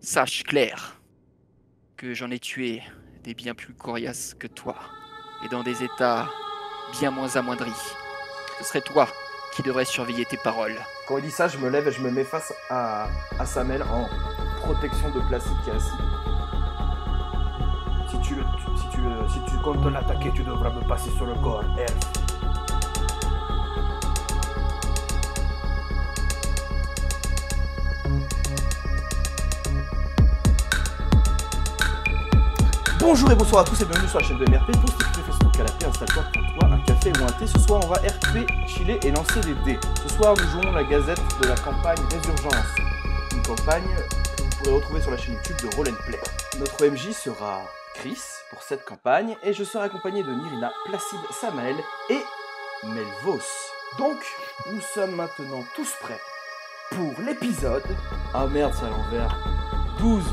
Sache, Claire, que j'en ai tué des bien plus coriaces que toi, et dans des états bien moins amoindris. Ce serait toi qui devrais surveiller tes paroles. Quand il dit ça, je me lève et je me mets face à Samel en protection de Placide qui est assis. Si tu comptes l'attaquer, tu devras me passer sur le corps, elfe. Bonjour et bonsoir à tous et bienvenue sur la chaîne de MRP. Pour ceux qui préfèrent ton canapé, installe-toi, prends-toi un café ou un thé. Ce soir, on va RP, chiller et lancer des dés. Ce soir, nous jouons la gazette de la campagne Résurgence. Une campagne que vous pourrez retrouver sur la chaîne YouTube de Roll & Play. Notre MJ sera Chris pour cette campagne et je serai accompagné de Nirina, Placide, Samael et Melvos. Donc, nous sommes maintenant tous prêts pour l'épisode... Ah merde, c'est à l'envers. 12.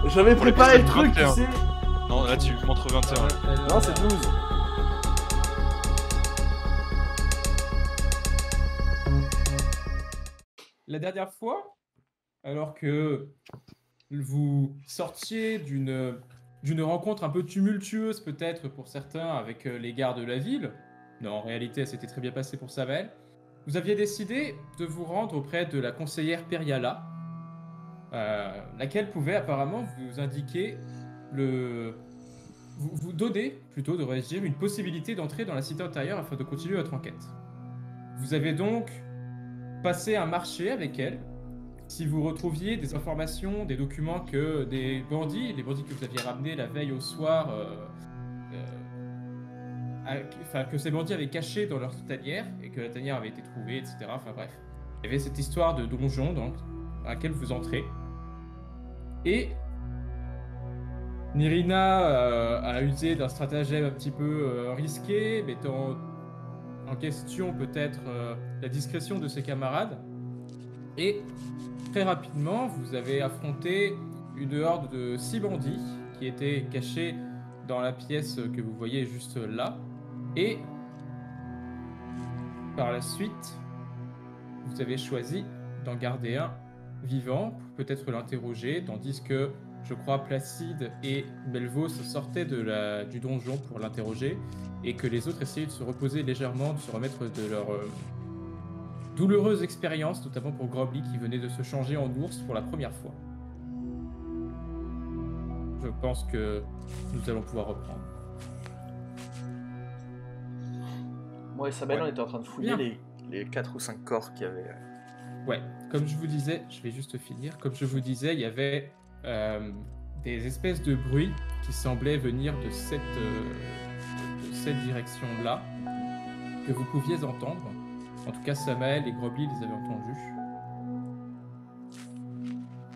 J'avais préparé le truc, tu sais. Non, là tu montres 21. Non, c'est 12. La dernière fois, alors que vous sortiez d'une rencontre un peu tumultueuse peut-être pour certains avec les gardes de la ville, non, en réalité elle s'était très bien passée pour Samael, vous aviez décidé de vous rendre auprès de la conseillère Periala, laquelle pouvait apparemment vous indiquer vous donner, plutôt devrais-je dire, une possibilité d'entrer dans la cité intérieure afin de continuer votre enquête. Vous avez donc passé un marché avec elle. Si vous retrouviez des informations, des documents que les bandits que vous aviez ramenés la veille au soir, que ces bandits avaient caché dans leur tanière, et que la tanière avait été trouvée, etc. Enfin bref. Il y avait cette histoire de donjon, donc, dans laquelle vous entrez. Et Nirina a usé d'un stratagème un petit peu risqué, mettant en question peut-être la discrétion de ses camarades. Et très rapidement, vous avez affronté une horde de 6 bandits qui étaient cachés dans la pièce que vous voyez juste là. Et par la suite, vous avez choisi d'en garder un vivant pour peut-être l'interroger, tandis que je crois Placide et Melvos sortaient du donjon pour l'interroger, et que les autres essayaient de se reposer légèrement, de se remettre de leur douloureuse expérience, notamment pour Grobly qui venait de se changer en ours pour la première fois. Je pense que nous allons pouvoir reprendre. Moi et Samel, on était en train de fouiller les 4 ou 5 corps qu'il y avait. Ouais, comme je vous disais, je vais juste finir. Comme je vous disais, il y avait des espèces de bruits qui semblaient venir de cette direction-là, que vous pouviez entendre. En tout cas, Samael et Grobly les avaient entendus.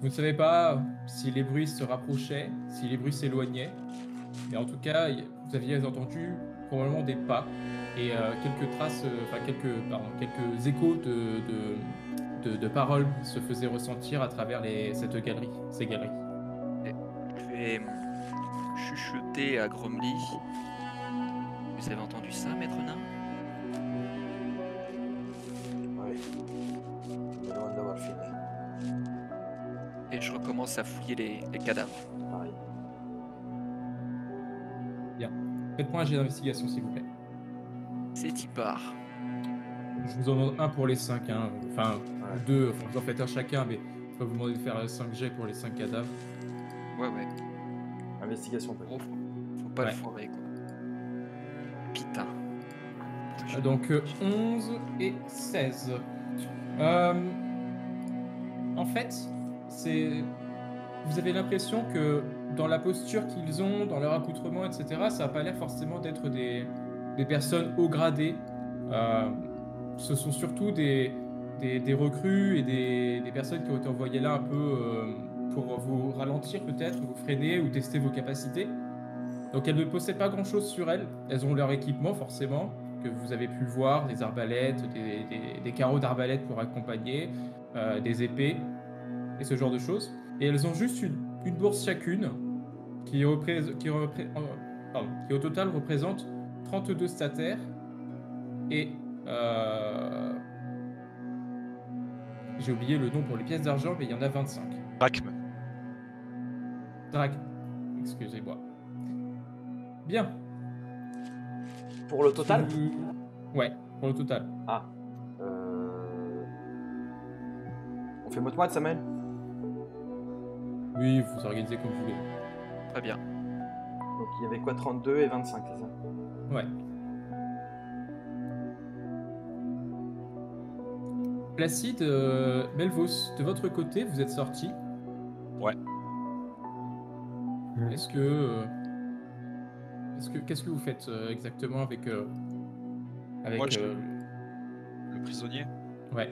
Vous ne savez pas si les bruits se rapprochaient, si les bruits s'éloignaient, mais en tout cas, vous aviez entendu probablement des pas et quelques traces, quelques échos de paroles se faisaient ressentir à travers ces galeries. Je vais chuchoter à Gromly. Vous avez entendu ça, maître nain? Oui. On est loin d'avoir fini. Et je recommence à fouiller les cadavres. Pareil. Bien. Faites-moi un jet d'investigation, s'il vous plaît. C'est y part. Je vous en demande un pour les 5, hein. Enfin, Ouais. 2, vous en faites un chacun, mais je vais vous demander de faire 5 jets pour les 5 cadavres. Ouais. Investigation peut-être. Bon, faut pas le foirer, quoi. Putain. Donc 11 et 16. En fait, vous avez l'impression que dans la posture qu'ils ont, dans leur accoutrement, etc., ça n'a pas l'air forcément d'être des personnes haut gradées. Ce sont surtout des recrues et des personnes qui ont été envoyées là un peu pour vous ralentir peut-être, vous freiner ou tester vos capacités. Donc elles ne possèdent pas grand-chose sur elles. Elles ont leur équipement forcément, que vous avez pu voir, des arbalètes, des carreaux d'arbalètes pour accompagner, des épées et ce genre de choses. Et elles ont juste une bourse chacune qui au total représente 32 stataires et J'ai oublié le nom pour les pièces d'argent, mais il y en a 25. Drachme. Excusez-moi. Bien. Pour le total Ouais, pour le total. Ah. On fait moite-moite, Samuel? Oui, vous organisez comme vous voulez. Très bien. Donc il y avait quoi, 32 et 25, c'est ça? Ouais. Placide, Melvos, de votre côté, vous êtes sorti. Ouais. Qu'est-ce que vous faites exactement avec Moi, le prisonnier. Ouais.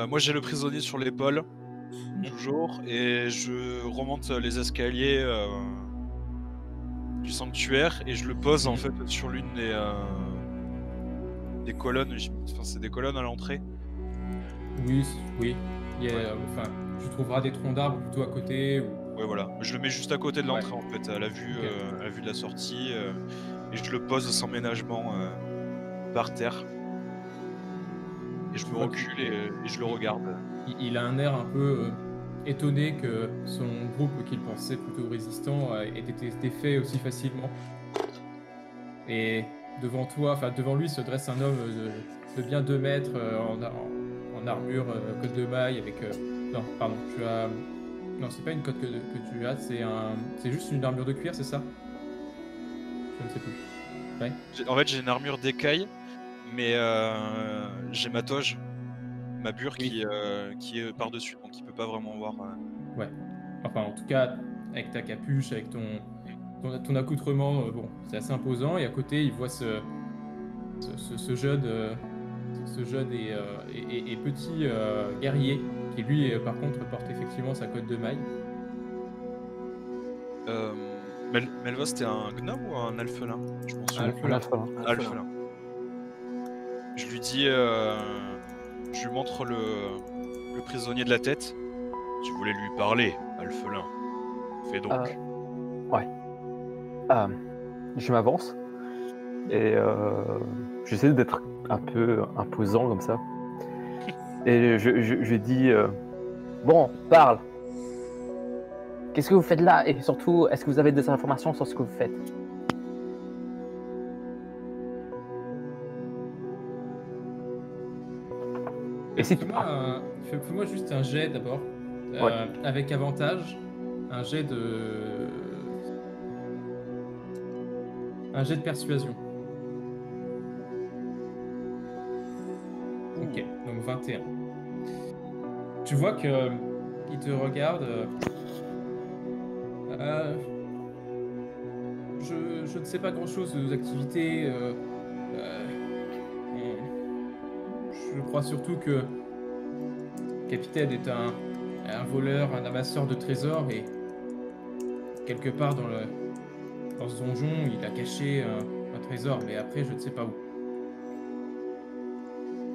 Moi, j'ai le prisonnier sur l'épaule, toujours, et je remonte les escaliers du sanctuaire et je le pose en fait sur l'une des colonnes. Enfin, c'est des colonnes à l'entrée. Oui. Enfin, tu trouveras des troncs d'arbres plutôt à côté. Ouais, voilà. Je le mets juste à côté de l'entrée en fait, à la vue de la sortie, et je le pose sans ménagement par terre. Et je me recule et je le regarde. Il a un air un peu étonné que son groupe, qu'il pensait plutôt résistant, ait été défait aussi facilement. Et devant lui se dresse un homme de bien 2 mètres en armure côte de maille avec... Non, pardon, tu as... Non, c'est pas une cote que tu as, c'est juste une armure de cuir, c'est ça? Je ne sais plus. Ouais. En fait, j'ai une armure d'écaille, mais j'ai ma toge, ma bure qui est par-dessus, donc il peut pas vraiment voir. Ouais. Enfin, en tout cas, avec ta capuche, avec ton accoutrement, bon, c'est assez imposant. Et à côté, il voit ce jeune et petit guerrier qui, lui, par contre, porte effectivement sa cotte de maille. Melvos, c'était un gnome ou un alphelin? Je m'en souviens. Alphelin. Je lui dis, je lui montre le prisonnier de la tête. Tu voulais lui parler, alphelin. Fais donc. Ouais. Je m'avance et j'essaie d'être un peu imposant comme ça. Et je dis bon, parle. Qu'est-ce que vous faites là? Et surtout, est-ce que vous avez des informations sur ce que vous faites? Et si tu fais-moi juste un jet d'abord, avec avantage, un jet de persuasion. Ok, donc 21. Tu vois que il te regarde. Je ne sais pas grand-chose de nos activités. Je crois surtout que Capitaine est un voleur, un amasseur de trésors, et quelque part dans ce donjon, il a caché un trésor, mais après, je ne sais pas où.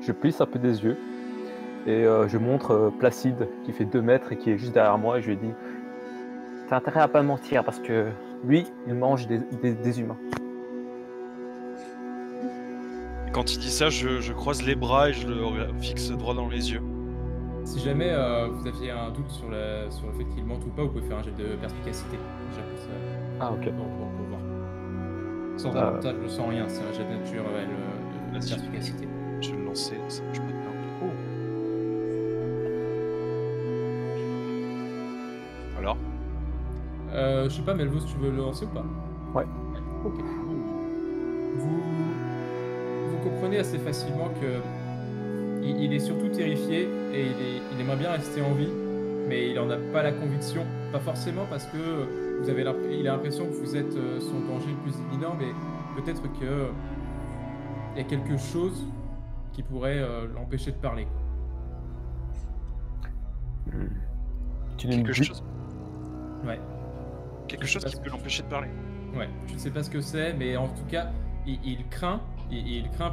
Je plisse un peu des yeux et je montre Placide qui fait 2 mètres et qui est juste derrière moi, et je lui dis t'as intérêt à pas mentir parce que lui, il mange des humains. Et quand il dit ça, je croise les bras et je le fixe droit dans les yeux. Si jamais vous aviez un doute sur le fait qu'il mente ou pas, vous pouvez faire un jet de perspicacité. Déjà pour ça. Ah, ok. Pour voir. Sans avantage, sans rien, c'est un jet de nature de perspicacité. Je vais le lancer, ça marche pas de merde. Alors je sais pas, Melvos, tu veux le lancer ou pas? Ouais. Ok. Vous comprenez assez facilement que il est surtout terrifié et il aimerait bien rester en vie, mais il en a pas la conviction. Pas forcément parce que il a l'impression que vous êtes son danger le plus imminent, mais peut-être que il y a quelque chose qui pourrait l'empêcher de parler. Quelque chose. Ouais. Quelque chose qui peut l'empêcher de parler. Ouais, je ne sais pas ce que c'est, mais en tout cas, il craint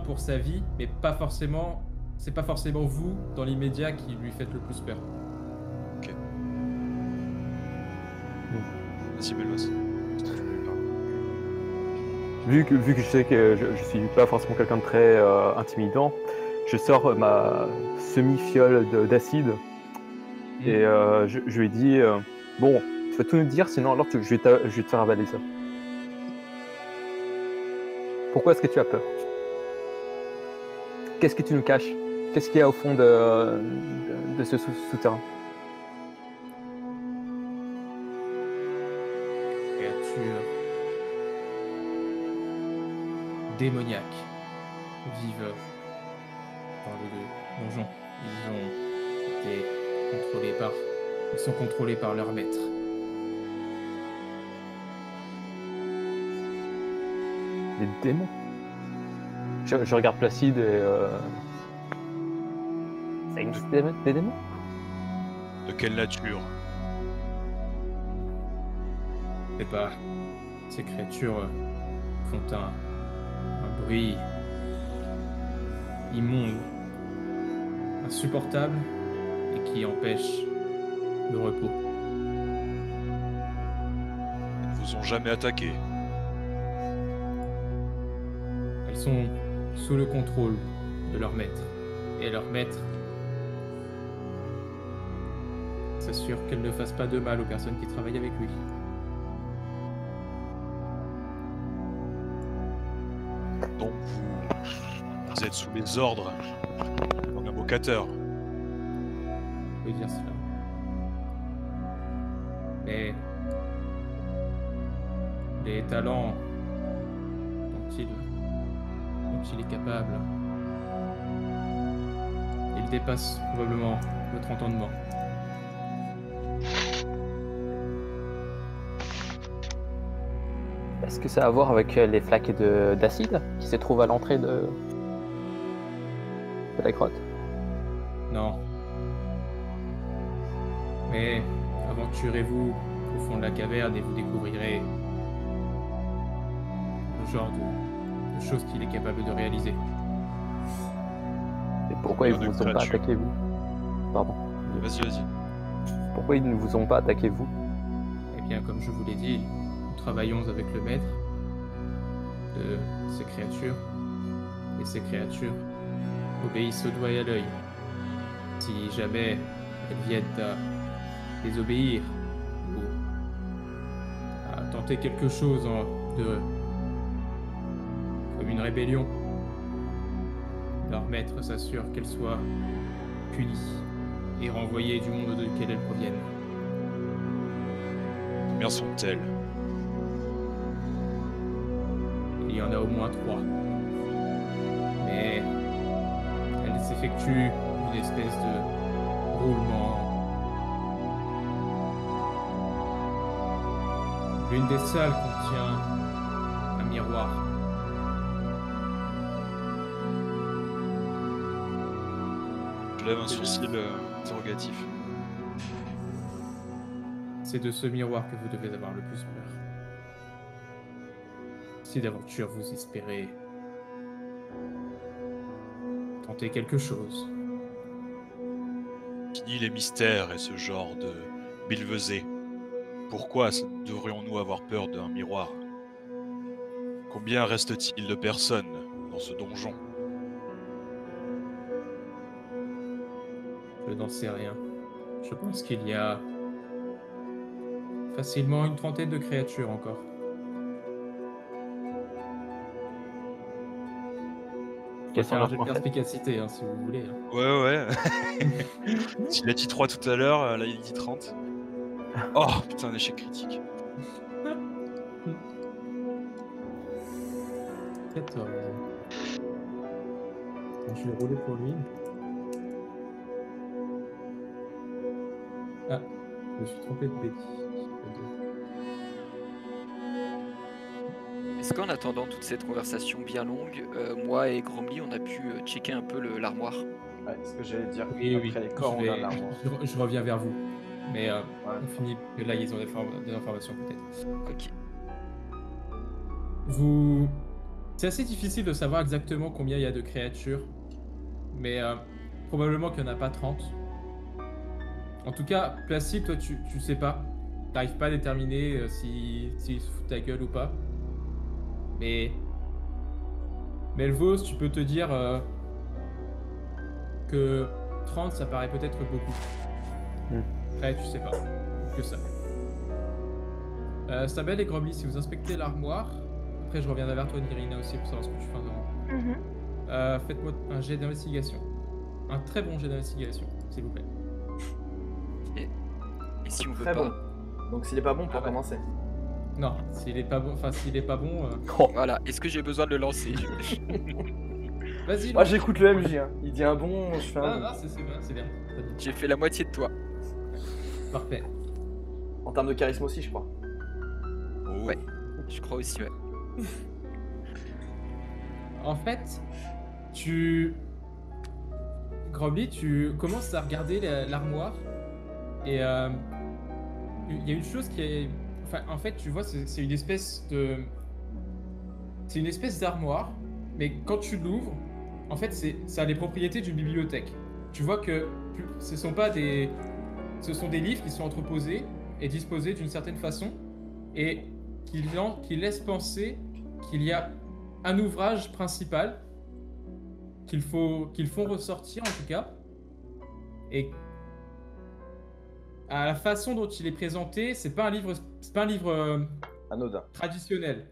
pour sa vie, mais pas forcément. C'est pas forcément vous, dans l'immédiat, qui lui faites le plus peur. Ok. Vas-y, Melvos. Vu que je sais que je suis pas forcément quelqu'un de très intimidant, je sors ma semi-fiole d'acide et je lui dis bon, tu vas tout nous dire, sinon alors je vais te faire avaler ça. Pourquoi est-ce que tu as peur? Qu'est-ce que tu nous caches? Qu'est-ce qu'il y a au fond de ce souterrain? Créatures démoniaques vivent dans le donjon. Ils sont contrôlés par leur maître. Des démons? Je regarde Placide et ça existe des démons? De quelle nature? C'est pas. Ces créatures font un bruit immonde, insupportable et qui empêche le repos. Ils ne vous ont jamais attaqué. Elles sont sous le contrôle de leur maître. Et leur maître s'assure qu'elle ne fasse pas de mal aux personnes qui travaillent avec lui. Donc vous êtes sous les ordres d'un invocateur. On peut dire cela. Mais les talents dont il est capable, il dépasse probablement votre entendement. Est-ce que ça a à voir avec les flaques d'acide qui se trouvent à l'entrée de la grotte? Non. Mais aventurez-vous au fond de la caverne et vous découvrirez le genre de choses qu'il est capable de réaliser. Et pourquoi ils ne vous ont pas attaqué, vous? Pardon. Vas-y. Pourquoi ils ne vous ont pas attaqué, vous? Eh bien, comme je vous l'ai dit, nous travaillons avec le maître de ces créatures, et ces créatures obéissent au doigt et à l'œil. Si jamais elles viennent à désobéir ou à tenter quelque chose comme une rébellion, leur maître s'assure qu'elles soient punies et renvoyées du monde duquel elles proviennent. Combien sont-elles? Il y en a au moins 3. Mais elles effectuent une espèce de roulement. L'une des salles contient un miroir. Je lève un sourcil interrogatif. C'est de ce miroir que vous devez avoir le plus peur. Si d'aventure vous espérez tenter quelque chose. Fini les mystères et ce genre de billevesées. Pourquoi devrions-nous avoir peur d'un miroir? Combien reste-t-il de personnes dans ce donjon? Je n'en sais rien. Je pense qu'il y a facilement une trentaine de créatures encore. Question de perspicacité, hein, si vous voulez. Ouais. S'il a dit 3 tout à l'heure, là il dit 30. Oh putain, un échec critique. 14. Je vais rouler pour lui. Ah, je me suis trompé de bêtise. Est-ce qu'en attendant toute cette conversation bien longue, moi et Gromly, on a pu checker un peu l'armoire? Ouais, c'est ce que j'allais dire. Oui, Après les corps, on a l'armoire. je reviens vers vous. Mais on finit, que là ils ont des informations peut-être. Ok. C'est assez difficile de savoir exactement combien il y a de créatures. Mais probablement qu'il n'y en a pas 30. En tout cas, Placide, toi tu sais pas. T'arrives pas à déterminer s'ils se foutent ta gueule ou pas. Mais Melvos, tu peux te dire que 30, ça paraît peut-être beaucoup. Après, tu sais pas. Que ça. Stabel et Gromly, si vous inspectez l'armoire, après je reviendrai vers toi, Nirina aussi, pour savoir ce que tu fais en dehors. Faites-moi un jet d'investigation. Un très bon jet d'investigation, s'il vous plaît. Et si on veut Très pas, bon. Donc s'il est pas bon, pour Ah bah. commencer. Non, s'il est pas bon, voilà. Est-ce que j'ai besoin de le lancer? Vas-y. Moi j'écoute le MJ, hein. Il dit un bon, je fais un bon. Ah, c'est bien, c'est bien. Très bien. J'ai fait la moitié de toi. Parfait. En termes de charisme aussi, je crois. Oh. Ouais. Je crois aussi, ouais. En fait, Gromly, tu commences à regarder l'armoire et il y a une chose qui est... Enfin, en fait, tu vois, c'est une espèce de... C'est une espèce d'armoire, mais quand tu l'ouvres, en fait, ça a les propriétés d'une bibliothèque. Tu vois que ce sont des livres qui sont entreposés et disposés d'une certaine façon et qui laissent penser qu'il y a un ouvrage principal qu'ils font ressortir en tout cas, et à la façon dont il est présenté, c'est pas un livre Anodin. traditionnel.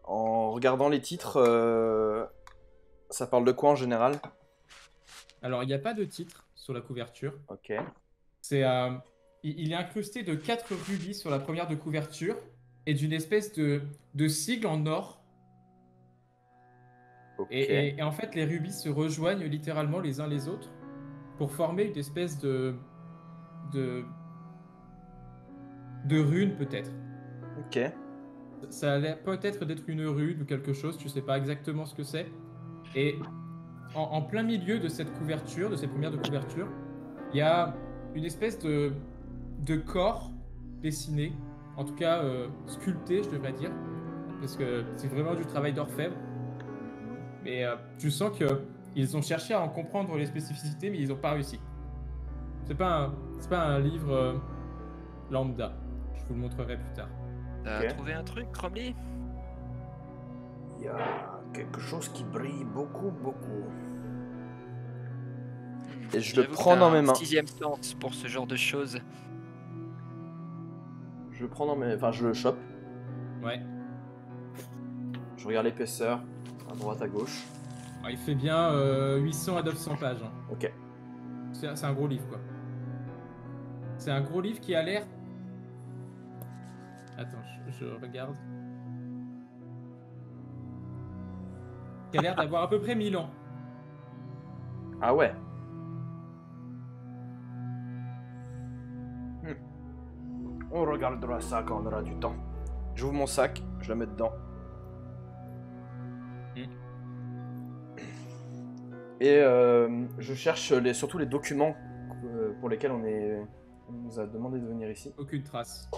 En regardant les titres, ça parle de quoi en général? Alors il n'y a pas de titre sur la couverture. Ok. Il est incrusté de 4 rubis sur la première de couverture et d'une espèce de sigle en or. Ok. Et en fait, les rubis se rejoignent littéralement les uns les autres pour former une espèce de rune peut-être. Ok. Ça a l'air peut-être d'être une rune ou quelque chose, tu sais pas exactement ce que c'est. Et en plein milieu de cette couverture, de cette première de couverture, il y a une espèce de corps dessiné, en tout cas sculpté, je devrais dire, parce que c'est vraiment du travail d'orfèvre. Mais tu sens qu'ils ont cherché à en comprendre les spécificités, mais ils n'ont pas réussi. C'est pas un livre lambda. Je vous le montrerai plus tard. T'as Ok. trouvé un truc, Gromly? Il y a quelque chose qui brille beaucoup. Et je le J'avoue que prends t'as dans mes un mains. 6e sens pour ce genre de choses. Je le prends dans mes... Enfin, je le chope. Ouais. Je regarde l'épaisseur, à droite, à gauche. Alors, il fait bien 800 à 900 pages. Hein. Ok. C'est un gros livre, quoi. C'est un gros livre qui a l'air... Attends, je regarde. Qui a l'air d'avoir à peu près 1000 ans. Ah ouais. On regardera ça quand on aura du temps. J'ouvre mon sac, je le mets dedans. Et je cherche surtout les documents pour lesquels on nous a demandé de venir ici. Aucune trace.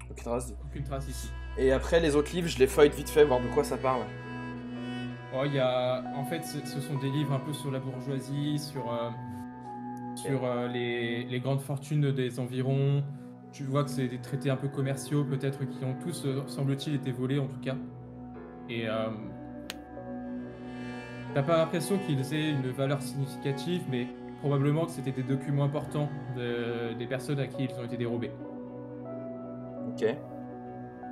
Aucune trace. Aucune trace ici. Et après, les autres livres, je les feuillete vite fait, voir de quoi ça parle. Oh, il y a... En fait, ce sont des livres un peu sur la bourgeoisie, sur les grandes fortunes des environs. Tu vois que c'est des traités un peu commerciaux, peut-être, qui ont tous, semble-t-il, été volés, en tout cas. Et t'as pas l'impression qu'ils aient une valeur significative, mais probablement que c'était des documents importants des personnes à qui ils ont été dérobés. Ok.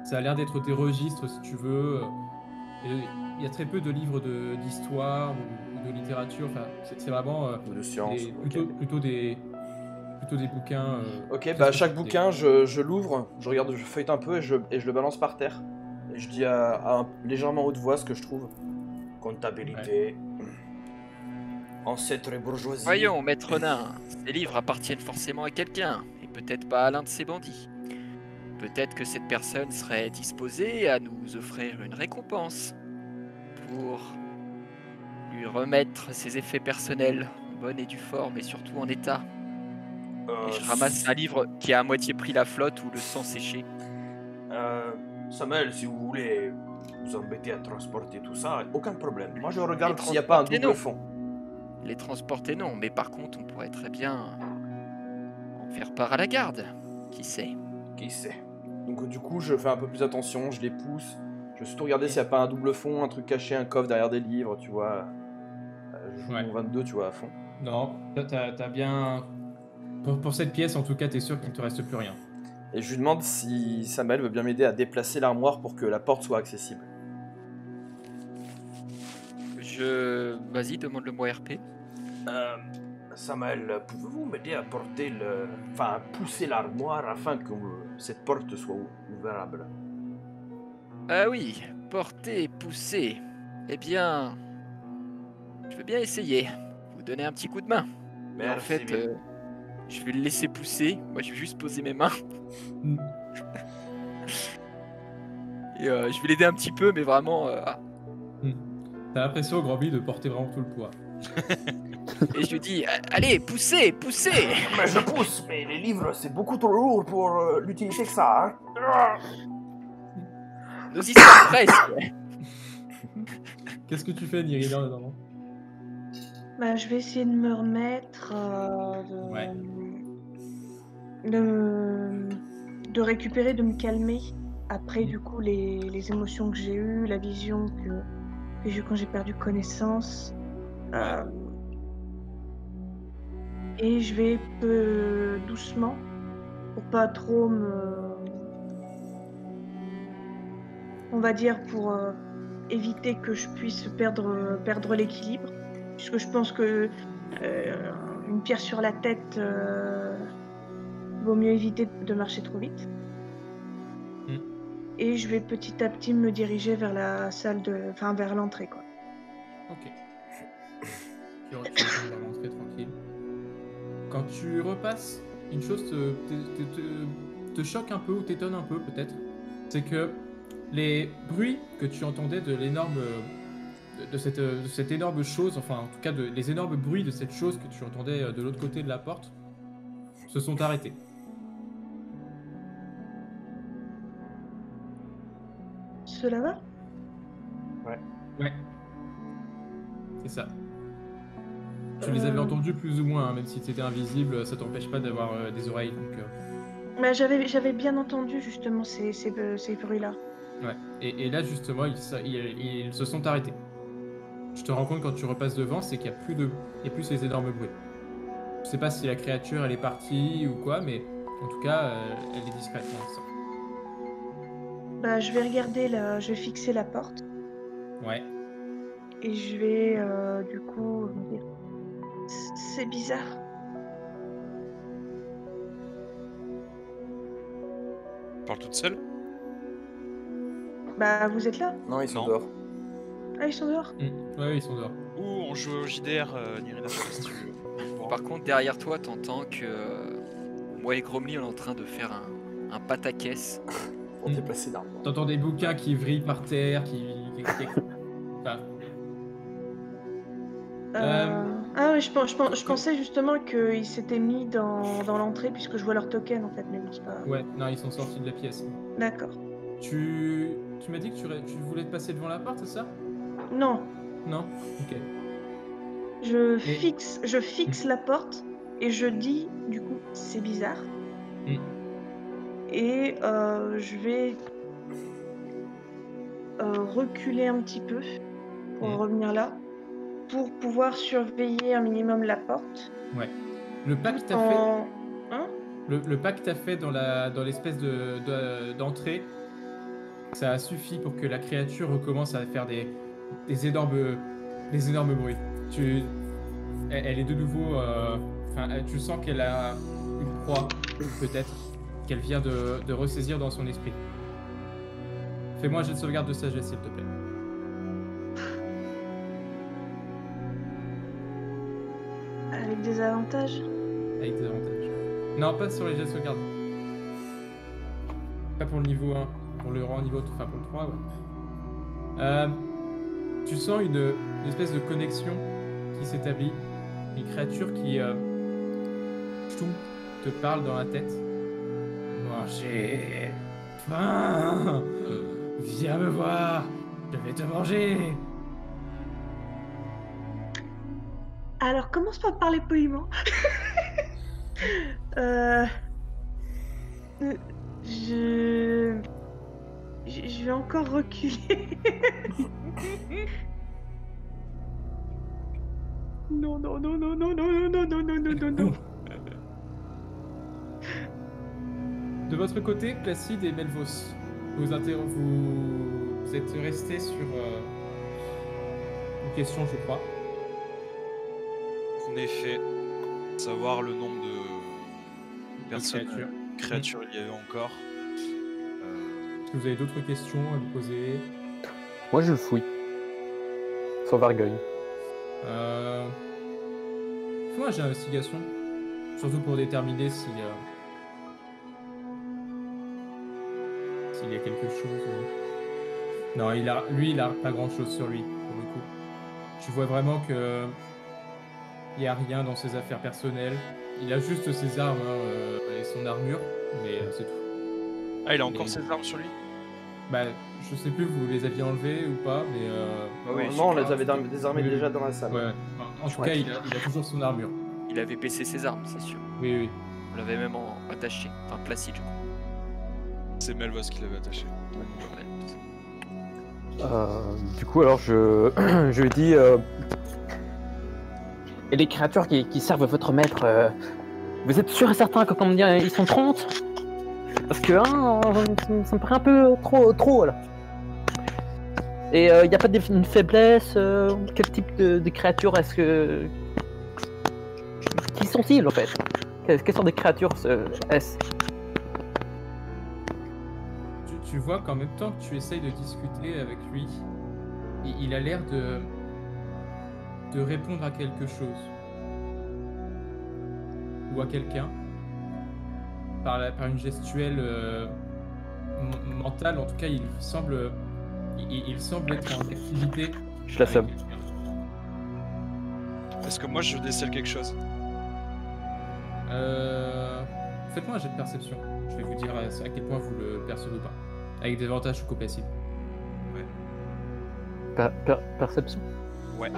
Ça a l'air d'être des registres, si tu veux. Il y a très peu de livres d'histoire ou de littérature. Enfin, c'est vraiment Ou de science. Ok. plutôt des bouquins. Ok, très bah à chaque sophistiqués. bouquin, je l'ouvre, je regarde, je feuillete un peu et je le balance par terre. Et je dis à légèrement haute voix ce que je trouve. Comptabilité. Ancêtre et bourgeoisie. Voyons, maître nain, ces livres appartiennent forcément à quelqu'un, et peut-être pas à l'un de ces bandits. Peut-être que cette personne serait disposée à nous offrir une récompense pour lui remettre ses effets personnels en bonne et due forme et surtout en état. Et je ramasse un livre qui a à moitié pris la flotte ou le sang séché. Samuel, si vous voulez vous embêter à transporter tout ça, aucun problème. Moi, je regarde Les s'il n'y a pas un transporter, double non. fond. Les transporter non, mais par contre on pourrait très bien en faire part à la garde. Qui sait? Qui sait? Donc du coup, je fais un peu plus attention, je les pousse. Je vais surtout regarder s'il n'y a pas un double fond, un truc caché, un coffre derrière des livres, tu vois. joue Ouais. mon 22, tu vois, à fond. Non, t'as bien... Pour cette pièce, en tout cas, t'es sûr qu'il ne te reste plus rien. Et je lui demande si Samuel veut bien m'aider à déplacer l'armoire pour que la porte soit accessible. Vas-y, demande-le-moi RP. Samuel, pouvez-vous m'aider à porter à pousser l'armoire afin que cette porte soit ouvrable? Ah oui, porter, pousser. Eh bien, je veux bien essayer. Vous donner un petit coup de main. Mais en fait, je vais le laisser pousser. Moi, je vais juste poser mes mains. Mm. Et je vais l'aider un petit peu, mais vraiment... T'as l'impression, Granby, de porter vraiment tout le poids. Et je lui dis, allez, poussez, poussez. Mais je pousse, mais les livres, c'est beaucoup trop lourd pour l'utilité que ça, hein. Nous y sommes presque. Qu'est-ce que tu fais, Nirina, là-dedans? Bah, je vais essayer de me remettre, Ouais. de récupérer, de me calmer après du coup les émotions que j'ai eues, la vision que j'ai eue quand j'ai perdu connaissance. Et je vais peu doucement, pour pas trop on va dire pour éviter que je puisse perdre l'équilibre, puisque je pense que une pierre sur la tête vaut mieux éviter de marcher trop vite. Et je vais petit à petit me diriger vers la salle vers l'entrée, quoi. Ok. Tu retournes vers l'entrée tranquille. Quand tu repasses, une chose te choque un peu ou t'étonne un peu peut-être, c'est que les bruits que tu entendais de l'énorme de cette énorme chose, enfin en tout cas les énormes bruits de cette chose que tu entendais de l'autre côté de la porte, se sont arrêtés. Cela va? Ouais. C'est ça. Tu les avais entendus plus ou moins, hein, même si c'était invisible, ça t'empêche pas d'avoir des oreilles. Donc, Mais j'avais bien entendu justement ces bruits-là. ouais. Et là justement, ils se sont arrêtés. Tu te rends compte quand tu repasses devant, c'est qu'il n'y a plus ces énormes bruits. Je sais pas si la créature elle est partie ou quoi, mais en tout cas, elle est discrète pour l'instant. Bah, je vais fixer la porte. Ouais. Et je vais du coup me dire, c'est bizarre. Parle toute seule? Bah, vous êtes là? Non, ils sont Non. dehors. Ah, ils sont dehors? Ouais, ils sont dehors. Ouh, on joue au JDR, Nirina, si tu veux. Par contre, derrière toi, t'entends que moi et Gromly, on est en train de faire un pataquès. Pour déplacer l'armoire. T'entends des bouquins qui vrillent par terre, Enfin, Ah oui, je pensais justement qu'ils s'étaient mis dans l'entrée puisque je vois leur token en fait, mais bon, c'est pas... ouais, non, ils sont sortis de la pièce. D'accord. Tu m'as dit que tu voulais te passer devant la porte, c'est ça? Non, Non? Ok. je fixe la porte et je dis du coup c'est bizarre. Et je vais reculer un petit peu pour revenir là, pour pouvoir surveiller un minimum la porte. Ouais. Le pas que t'as fait... Hein? Le pas que t'as fait dans l'espèce d'entrée, ça a suffi pour que la créature recommence à faire des énormes bruits. Elle est de nouveau... tu sens qu'elle a une proie, peut-être, qu'elle vient de ressaisir dans son esprit. Fais-moi un jet de sauvegarde de sagesse, s'il te plaît. Avec des avantages? Avec des avantages. Non, pas sur les jets de sauvegarde. Pas pour le niveau 1. Pour le rang niveau... Enfin, pour le 3, ouais. Tu sens une espèce de connexion qui s'établit. Une créature qui... te parle dans la tête. Moi, j'ai faim. Viens me voir. Je vais te manger. Alors, commence par parler poliment. Je vais encore reculer. Non, non, non, non, non, non, non, non, non, non, non, non. De votre côté, Placide et Belvos, vous êtes restés sur une question, je crois. En effet, savoir le nombre de personnes, créatures il y avait encore. Est-ce que vous avez d'autres questions à lui poser? Moi, je le fouille. Sans vergogne. Fais-moi un jet d'investigation. Surtout pour déterminer s'il y a quelque chose. Non, il a pas grand chose sur lui, pour le coup. Tu vois vraiment que il n'y a rien dans ses affaires personnelles. Il a juste ses armes et son armure, mais c'est tout. Ah, il a encore ses armes sur lui? Bah, je sais plus, vous les aviez enlevées ou pas, mais non, on les avait désarmés déjà dans la salle. ouais. En tout cas, il a toujours son armure. Il avait baissé ses armes, c'est sûr. Oui. On l'avait même attaché. Enfin, Placide, je crois. C'est Melvos qui l'avait attaché. Du coup, alors je dis et les créatures qui servent votre maître, vous êtes sûr et certain que comme dire, ils sont 30? Parce que ça me paraît un peu trop là. Et il n'y a pas une faiblesse? Quel type de créature est-ce que... Qui sont-ils en fait? Quelles sortes de créatures est-ce? Tu vois qu'en même temps que tu essayes de discuter avec lui, il a l'air de répondre à quelque chose. Ou à quelqu'un. Par une gestuelle mentale, en tout cas, il semble être en activité. Je la somme. Est-ce que moi je décèle quelque chose? Faites-moi un jet de perception. Je vais vous dire à quel point vous le percevez ou pas. Avec des avantages ou passibles. Perception? Ouais.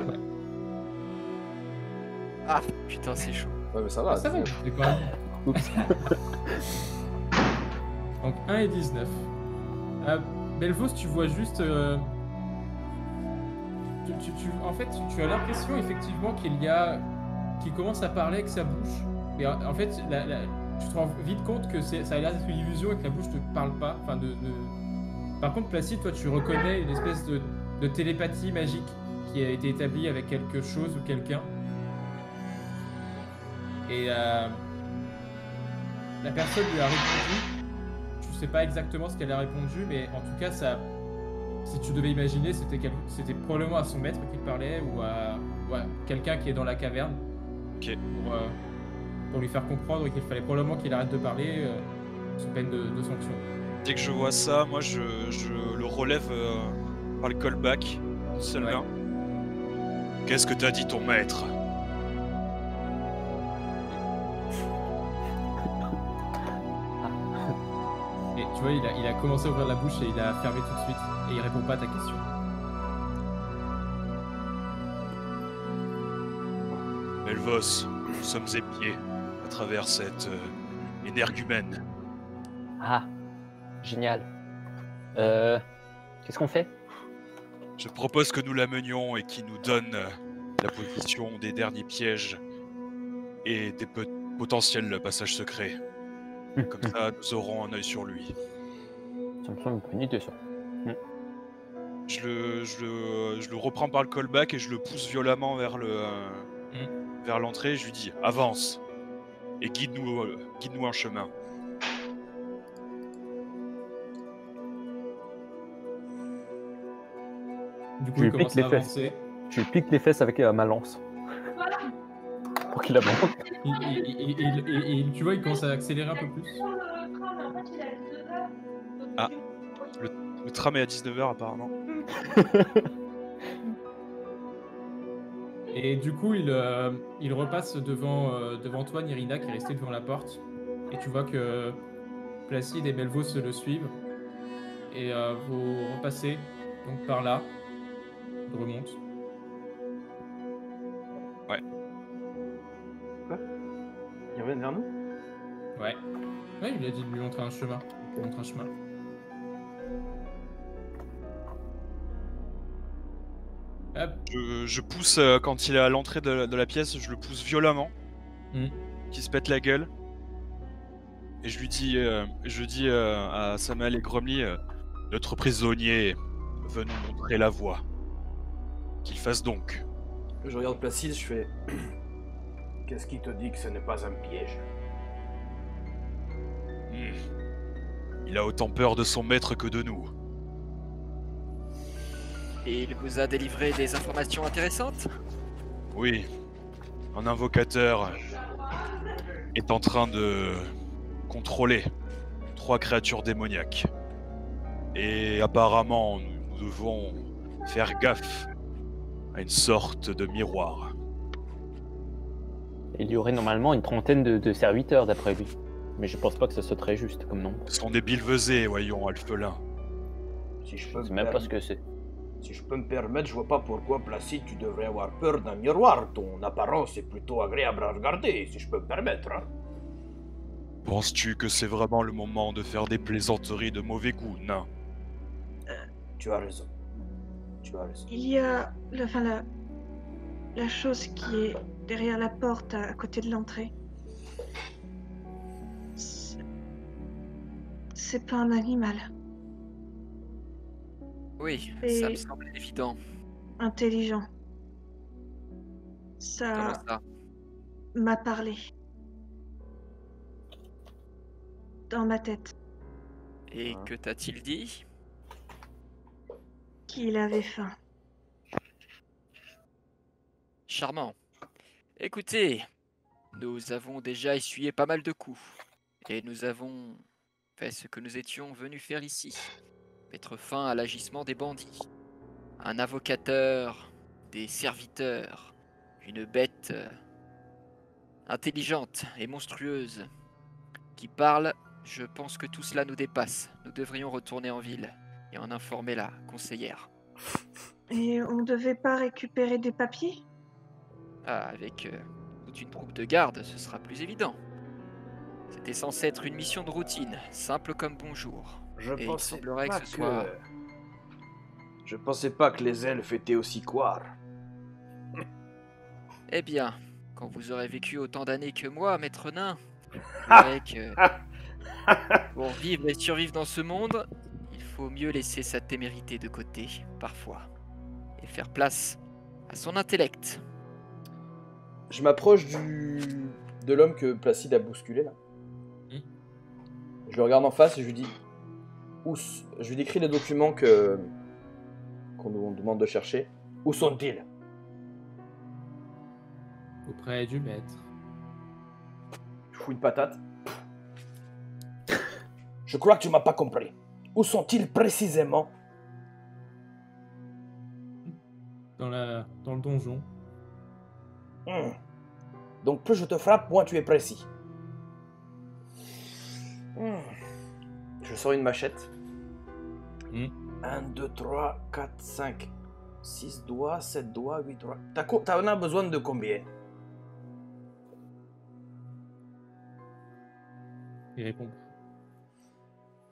Ah, putain, c'est chaud. Ouais, mais ça va. Ça va, c'est quand même. Oups. Donc 1 et 19. Belvos, tu vois juste... en fait, tu as l'impression effectivement qu'il commence à parler avec sa bouche. Mais en fait, tu te rends vite compte que ça a l'air d'être une illusion et que la bouche ne parle pas. Enfin, Par contre, Placide, toi, tu reconnais une espèce de télépathie magique qui a été établie avec quelque chose ou quelqu'un. Et la personne lui a répondu. Tu sais pas exactement ce qu'elle a répondu, mais en tout cas, si tu devais imaginer, c'était probablement à son maître qu'il parlait ou à quelqu'un qui est dans la caverne. Ok. Pour lui faire comprendre qu'il fallait probablement qu'il arrête de parler sous peine de sanction. Dès que je vois ça, moi je le relève par le callback, seul main. Qu'est-ce que t'as dit ton maître? Et tu vois, il a commencé à ouvrir la bouche et il a fermé tout de suite. Et il répond pas à ta question. Melvos, nous sommes épiés à travers cette énergumène. Ah, génial. Qu'est-ce qu'on fait? Je propose que nous la menions et qu'il nous donne la position des derniers pièges et des potentiels passages secrets. Comme ça, nous aurons un œil sur lui. Ça me semble une bonne idée, ça. Je le reprends par le callback et je le pousse violemment vers l'entrée. Je lui dis avance et guide-nous un chemin. Du coup, il commence à avancer. Je lui pique les fesses avec ma lance. Pour qu'il avance. Et tu vois, il commence à accélérer un peu plus. Ah, le tram est à 19h apparemment. Et du coup, il repasse devant toi, Nirina, qui est restée devant la porte. Et tu vois que Placide et Belvos le suivent. Et vous repassez donc par là. Il remonte. Ouais. Quoi? Il revient vers nous? Ouais. Ouais, il a dit de lui montrer un chemin. Il montre un chemin. Hop. Je pousse quand il est à l'entrée de la pièce, je le pousse violemment, qui se pète la gueule. Et je lui dis, à Samael et Gromly, notre prisonnier veut nous montrer la voie. Qu'il fasse donc. Je regarde Placide, je fais... Qu'est-ce qui te dit que ce n'est pas un piège? Il a autant peur de son maître que de nous. Et il vous a délivré des informations intéressantes? Oui, un invocateur est en train de contrôler 3 créatures démoniaques. Et apparemment, nous devons faire gaffe à une sorte de miroir. Il y aurait normalement une trentaine de serviteurs d'après lui. Mais je pense pas que ce soit très juste comme nombre. Ce sont des bilvesés, voyons, alphelins. Si je Je peux sais me même pas permettre- ce que c'est. Si je peux me permettre, je vois pas pourquoi, Placide, tu devrais avoir peur d'un miroir. Ton apparence est plutôt agréable à regarder, si je peux me permettre. Hein. Penses-tu que c'est vraiment le moment de faire des plaisanteries de mauvais goût, nain? Tu as raison. Tu as raison. Il y a la chose qui est derrière la porte à côté de l'entrée. C'est pas un animal. Oui, Et- ça me semble évident. Intelligent. Comment Ça ça? m'a parlé. Dans ma tête. Et que t'a-t-il dit? Qu'il avait faim. Charmant. Écoutez, nous avons déjà essuyé pas mal de coups. Et nous avons fait ce que nous étions venus faire ici. Mettre fin à l'agissement des bandits. Un invocateur, des serviteurs, une bête intelligente et monstrueuse qui parle. Je pense que tout cela nous dépasse. Nous devrions retourner en ville et en informer la conseillère. Et on devait pas récupérer des papiers? Ah, avec toute une troupe de garde, ce sera plus évident. C'était censé être une mission de routine, simple comme bonjour. Je Et il pensais semblerait pas que ce soit... Je pensais pas que les elfes étaient aussi couards. Eh bien, quand vous aurez vécu autant d'années que moi, maître nain, vous verrez que pour vivre et survivre dans ce monde, il faut mieux laisser sa témérité de côté, parfois, et faire place à son intellect. Je m'approche de l'homme que Placide a bousculé là. Je le regarde en face et je lui dis je lui décris les documents qu'on nous demande de chercher. Où sont-ils? Auprès du maître. Je fous une patate. Je crois que tu m'as pas compris. Où sont-ils précisément? Dans le donjon. Donc plus je te frappe, moins tu es précis. Je sors une machette. 1, 2, 3, 4, 5, 6 doigts, 7 doigts, 8 doigts. T'en as besoin de combien? Il répond.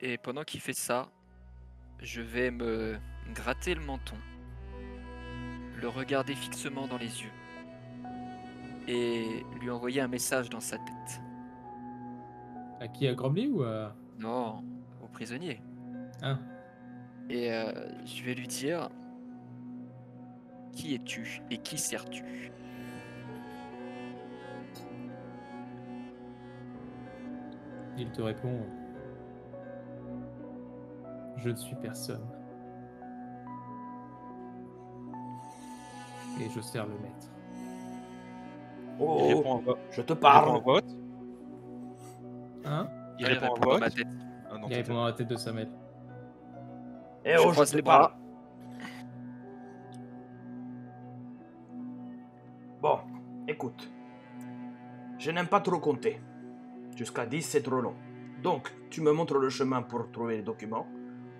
Et pendant qu'il fait ça, je vais me gratter le menton, le regarder fixement dans les yeux et lui envoyer un message dans sa tête. À qui? À Gromly ou à... Non, au prisonnier. Ah. Et je vais lui dire: qui es-tu et qui sers-tu? Il te répond: je ne suis personne. Et je sers le maître. Il Oh, répond en voix, je te il répond en parle. voix haute. Hein? Il répond en voix dans haute. ma tête. Ah non, Il répond dans la tête de Samuel. Eh Je oh, croise je te les parle. bras. Bon, écoute. Je n'aime pas trop compter. Jusqu'à 10, c'est trop long. Donc, tu me montres le chemin pour trouver les documents,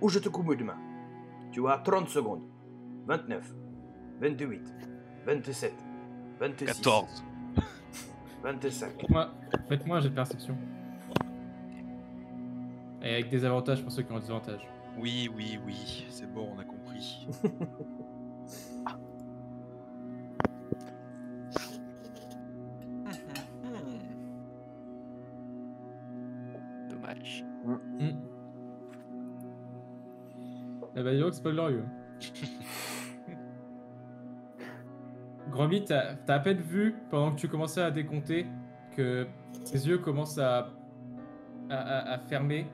ou je te coupe une main. Tu as 30 secondes. 29, 28, 27, 26, 14. 25. Faites-moi un jet de perception. Et avec des avantages pour ceux qui ont des avantages. Oui, c'est bon, on a compris. dommage. Eh ben, dis donc, c'est pas glorieux. Gromit, t'as à peine vu, pendant que tu commençais à décompter, que ses yeux commencent à fermer.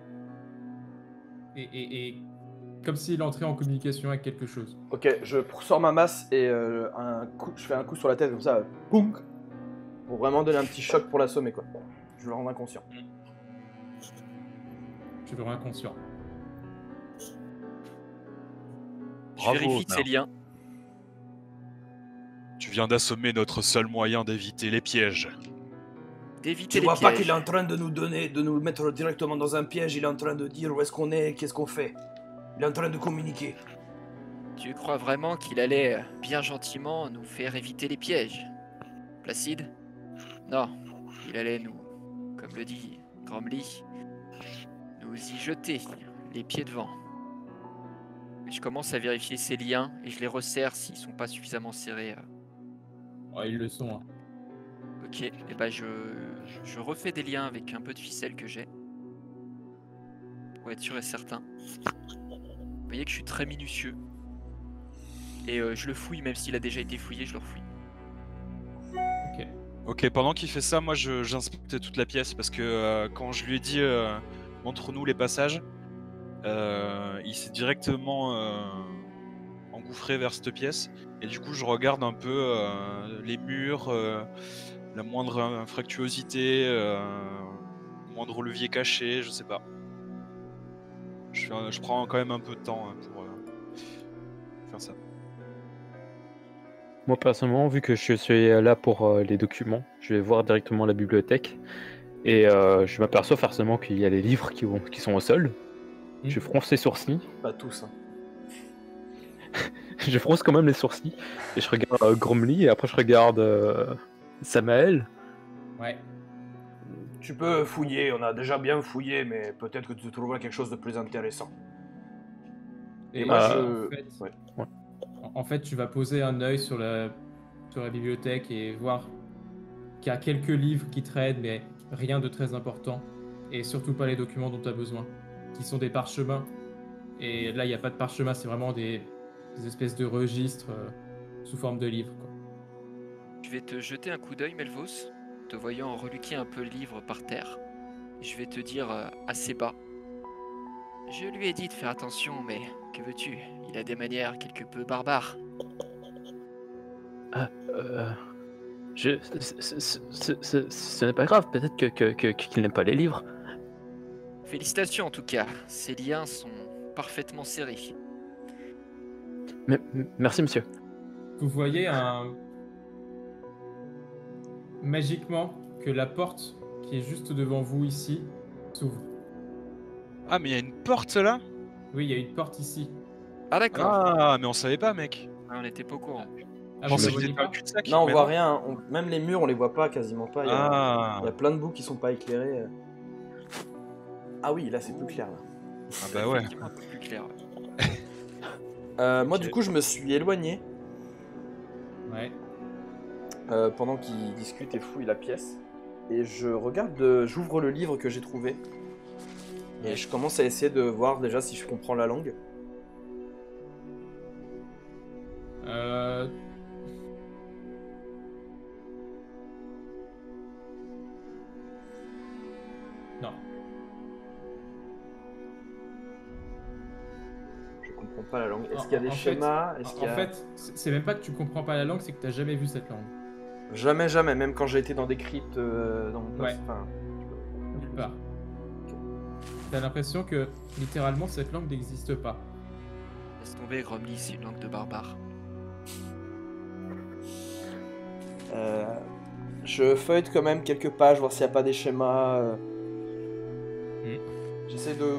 Et comme s'il entrait en communication avec quelque chose. Ok, je sors ma masse et je fais un coup sur la tête comme ça, boum, pour vraiment donner un petit choc pour l'assommer quoi. Je veux le rendre inconscient. Tu le rends inconscient. Je vérifie de Nain. ses liens. Tu viens d'assommer notre seul moyen d'éviter les pièges. D'éviter Tu les vois pas qu'il pièges. est en train de nous mettre directement dans un piège, il est en train de dire où est-ce qu'on est, qu'est-ce qu'on fait. Il est en train de communiquer. Tu crois vraiment qu'il allait bien gentiment nous faire éviter les pièges, Placide? Non, il allait nous, comme le dit Gromly, nous y jeter les pieds devant. Mais je commence à vérifier ces liens et je les resserre s'ils sont pas suffisamment serrés. Oh, ils le sont. Hein. Ok, et ben je refais des liens avec un peu de ficelle que j'ai. Pour être sûr et certain. Vous voyez que je suis très minutieux. Et je le fouille, même s'il a déjà été fouillé, je le refouille. Ok, pendant qu'il fait ça, moi j'inspecte toute la pièce parce que quand je lui ai dit montre-nous les passages, il s'est directement engouffré vers cette pièce et du coup je regarde un peu les murs, la moindre infractuosité, le moindre levier caché, je sais pas. Je prends quand même un peu de temps pour faire ça. Moi personnellement, vu que je suis là pour les documents, je vais voir directement la bibliothèque et je m'aperçois forcément qu'il y a les livres qui sont au sol. Je fronce les sourcils, Pas tous. Hein. je fronce quand même les sourcils et je regarde Gromly et après je regarde Samael. Ouais. Tu peux fouiller, on a déjà bien fouillé, mais peut-être que tu trouveras quelque chose de plus intéressant. Et moi, ouais. En fait, tu vas poser un œil sur la bibliothèque et voir qu'il y a quelques livres qui traînent, mais rien de très important. Et surtout pas les documents dont tu as besoin, qui sont des parchemins. Et là, il n'y a pas de parchemin, c'est vraiment des espèces de registres sous forme de livres. Quoi. Je vais te jeter un coup d'œil, Melvos, te voyant reluquer un peu le livre par terre. Je vais te dire assez bas. Je lui ai dit de faire attention, mais que veux-tu? Il a des manières quelque peu barbares. Ce n'est pas grave, peut-être qu'il n'aime pas les livres. Félicitations en tout cas, ces liens sont parfaitement serrés. Merci monsieur. Vous voyez magiquement que la porte qui est juste devant vous ici s'ouvre. Ah mais il y a une porte là? Oui, il y a une porte ici. Ah d'accord, Ah mais on savait pas mec. on n'était pas au courant. Ah, Je vous pensais ne que voyez c'était un pas cul-de-sac. Non, on mais voit rien. Même les murs, on les voit pas, quasiment pas. Il y a, Ah, il y a plein de bouts qui sont pas éclairés. Ah oui, là c'est plus clair. Là. ah bah ouais. Effectivement, un peu plus clair. Moi Ok. du coup je me suis éloigné Ouais. pendant qu'il discute et fouille la pièce. Et je regarde, j'ouvre le livre que j'ai trouvé. Et je commence à essayer de voir déjà si je comprends la langue. Non. Je comprends pas la langue. Est-ce qu'il y a des schémas? Est-ce qu'il y a... En fait, c'est même pas que tu comprends pas la langue, c'est que t'as jamais vu cette langue. Jamais, jamais. Même quand j'ai été dans des cryptes, dans mon Ouais. poste, enfin, Nulle part. T'as l'impression que littéralement cette langue n'existe pas. Laisse tomber, Gromly, c'est une langue de barbare. je feuillete quand même quelques pages, voir s'il n'y a pas des schémas. J'essaie de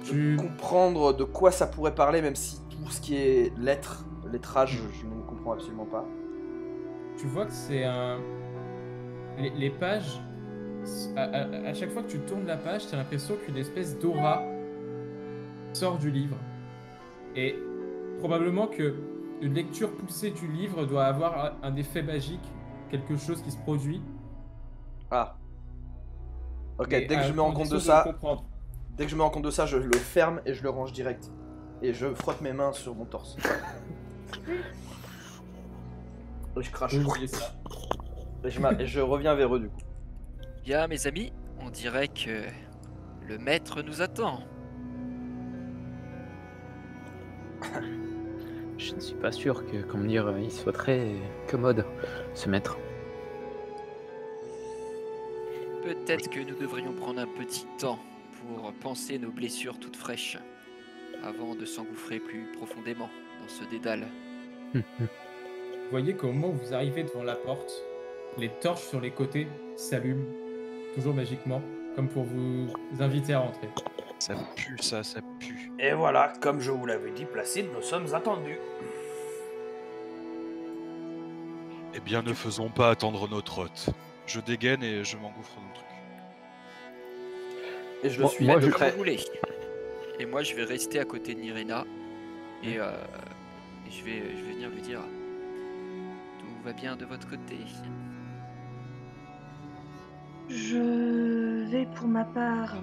Tu- comprendre de quoi ça pourrait parler, même si tout ce qui est lettrage, je ne comprends absolument pas. Tu vois que c'est un... Les pages, à chaque fois que tu tournes la page, t'as l'impression qu'une espèce d'aura sort du livre. Et probablement que une lecture poussée du livre doit avoir un effet magique, quelque chose qui se produit. Ah. Ok, Mais dès que à je me rends compte condition de le ça, comprendre. dès que je me rends compte de ça, je le ferme et je le range direct. Et je frotte mes mains sur mon torse. Et je crache. Vous voyez ça. Et je reviens vers eux du coup. Bien, mes amis, on dirait que le maître nous attend. Je ne suis pas sûr que, comment dire, il soit très commode, ce maître. Peut-être que nous devrions prendre un petit temps pour penser nos blessures toutes fraîches avant de s'engouffrer plus profondément dans ce dédale. Vous voyez qu'au moment où vous arrivez devant la porte, les torches sur les côtés s'allument, toujours magiquement, comme pour vous inviter à rentrer. Ça pue, ça pue. Et voilà, comme je vous l'avais dit, Placide, nous sommes attendus. Eh bien, ne faisons pas attendre notre hôte. Je dégaine et je m'engouffre dans le truc. Et je le Moi- suis. moi, Faites je comme serais- vous voulez. Et moi, je vais rester à côté de Nirina et je vais venir lui dire tout va bien de votre côté. Je vais pour ma part.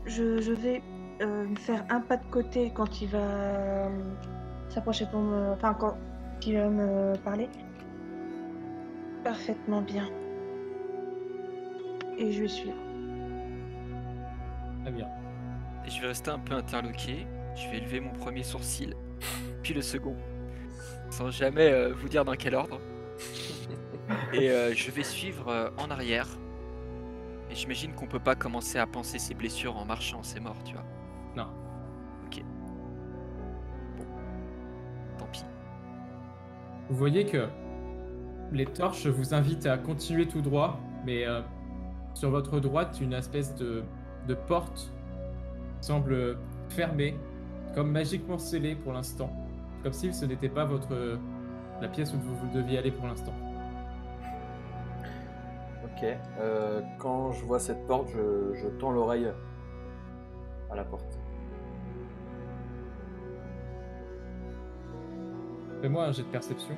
Je vais me faire un pas de côté quand il va s'approcher pour me. Enfin, quand il va me parler. Parfaitement bien. Et je vais suivre. Très bien. Et je vais rester un peu interloqué. Je vais lever mon premier sourcil, puis le second, sans jamais vous dire dans quel ordre. Et je vais suivre en arrière. Et j'imagine qu'on peut pas commencer à panser ses blessures en marchant, c'est mort, tu vois. Non. Ok. Bon. Tant pis. Vous voyez que les torches vous invitent à continuer tout droit, mais sur votre droite, une espèce de porte semble fermée, comme magiquement scellée pour l'instant, comme si ce n'était pas la pièce où vous deviez aller pour l'instant. Ok. Quand je vois cette porte, je tends l'oreille à la porte. Fais-moi un jet de perception.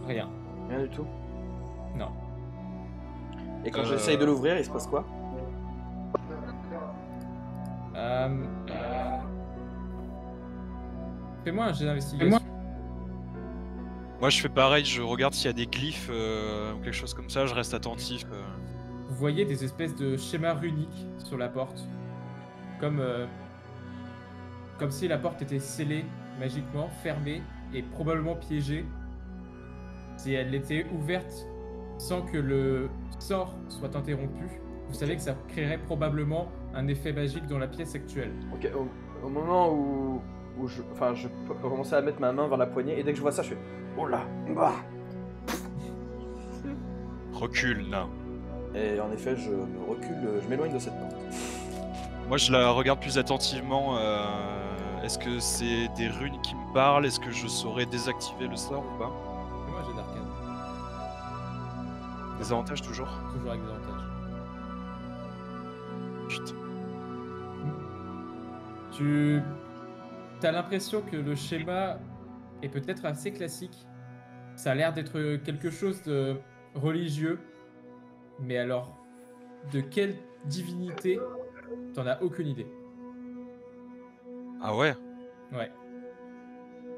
Rien. Rien du tout. Non. Et quand j'essaye de l'ouvrir, il se passe quoi? Fais-moi un jet d'investigation. Moi, je fais pareil, je regarde s'il y a des glyphes ou quelque chose comme ça, je reste attentif. Vous voyez des espèces de schémas runiques sur la porte, comme si la porte était scellée magiquement, fermée et probablement piégée. Si elle était ouverte sans que le sort soit interrompu, vous savez que ça créerait probablement un effet magique dans la pièce actuelle. Ok, au moment où je peux commencer à mettre ma main vers la poignée, et dès que je vois ça, je fais oh là, bah. Recule, nain. Et en effet, je me recule, je m'éloigne de cette porte. Moi, je la regarde plus attentivement. Est-ce que c'est des runes qui me parlent? Est-ce que je saurais désactiver le sort ou pas? Fais-moi un jet d'arcane. Des avantages toujours? Toujours avec des avantages. Putain. Tu as l'impression que le schéma est peut-être assez classique. Ça a l'air d'être quelque chose de religieux. Mais alors, de quelle divinité, t'en as aucune idée. Ah ouais? Ouais.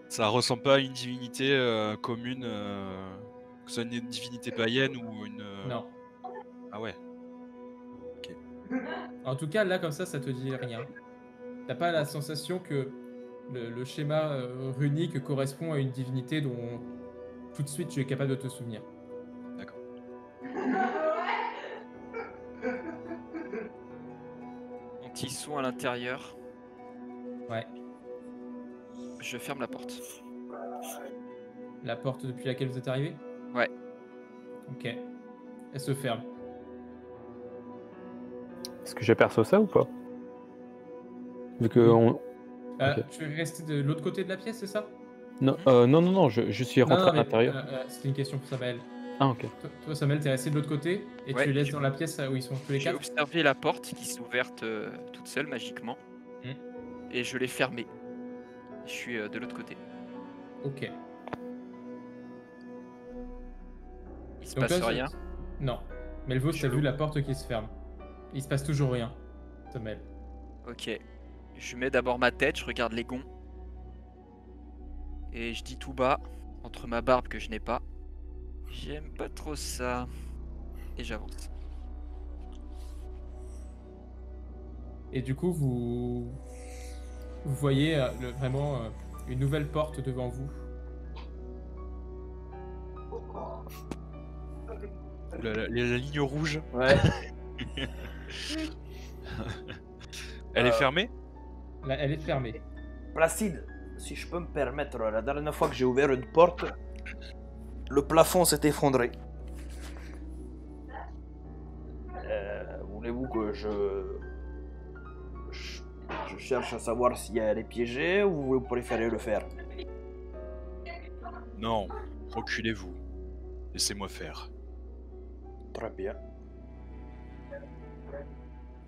Ça ressemble pas à une divinité commune, que ce soit une divinité païenne ou une... Non. Ah ouais. En tout cas, là, comme ça te dit rien. T'as pas la sensation que le schéma runique correspond à une divinité dont tout de suite tu es capable de te souvenir. D'accord. Quand ils sont à l'intérieur, Ouais. je ferme la porte. La porte depuis laquelle vous êtes arrivé? Ouais. Ok. Elle se ferme. Est-ce que j'aperçois ça ou pas? Vu que on... Ok. Tu es resté de l'autre côté de la pièce, c'est ça? Non, non, je suis rentré Non, à mais, l'intérieur. c'était une question pour Samuel. Ah, ok. Toi, Samuel, t'es resté de l'autre côté et Ouais, tu laisses je- dans la pièce où ils sont tous les J'ai quatre. observé la porte qui s'est ouverte toute seule magiquement. Hmm. et je l'ai fermé. Je suis de l'autre côté. Ok. Il se Donc passe là, rien. Non. Melvos, t'as Chelou. vu la porte qui se ferme. Il se passe toujours rien. Somel. Ok. Je mets d'abord ma tête, je regarde les gonds. Et je dis tout bas, entre ma barbe que je n'ai pas. J'aime pas trop ça. Et j'avance. Et du coup, vous voyez vraiment une nouvelle porte devant vous. La ligne rouge, Ouais. elle est fermée? Là, elle est fermée. Placide, si je peux me permettre, la dernière fois que j'ai ouvert une porte, le plafond s'est effondré. Voulez-vous que je cherche à savoir si elle est piégée ou vous préférez le faire? Non, reculez-vous. Laissez-moi faire. Très bien.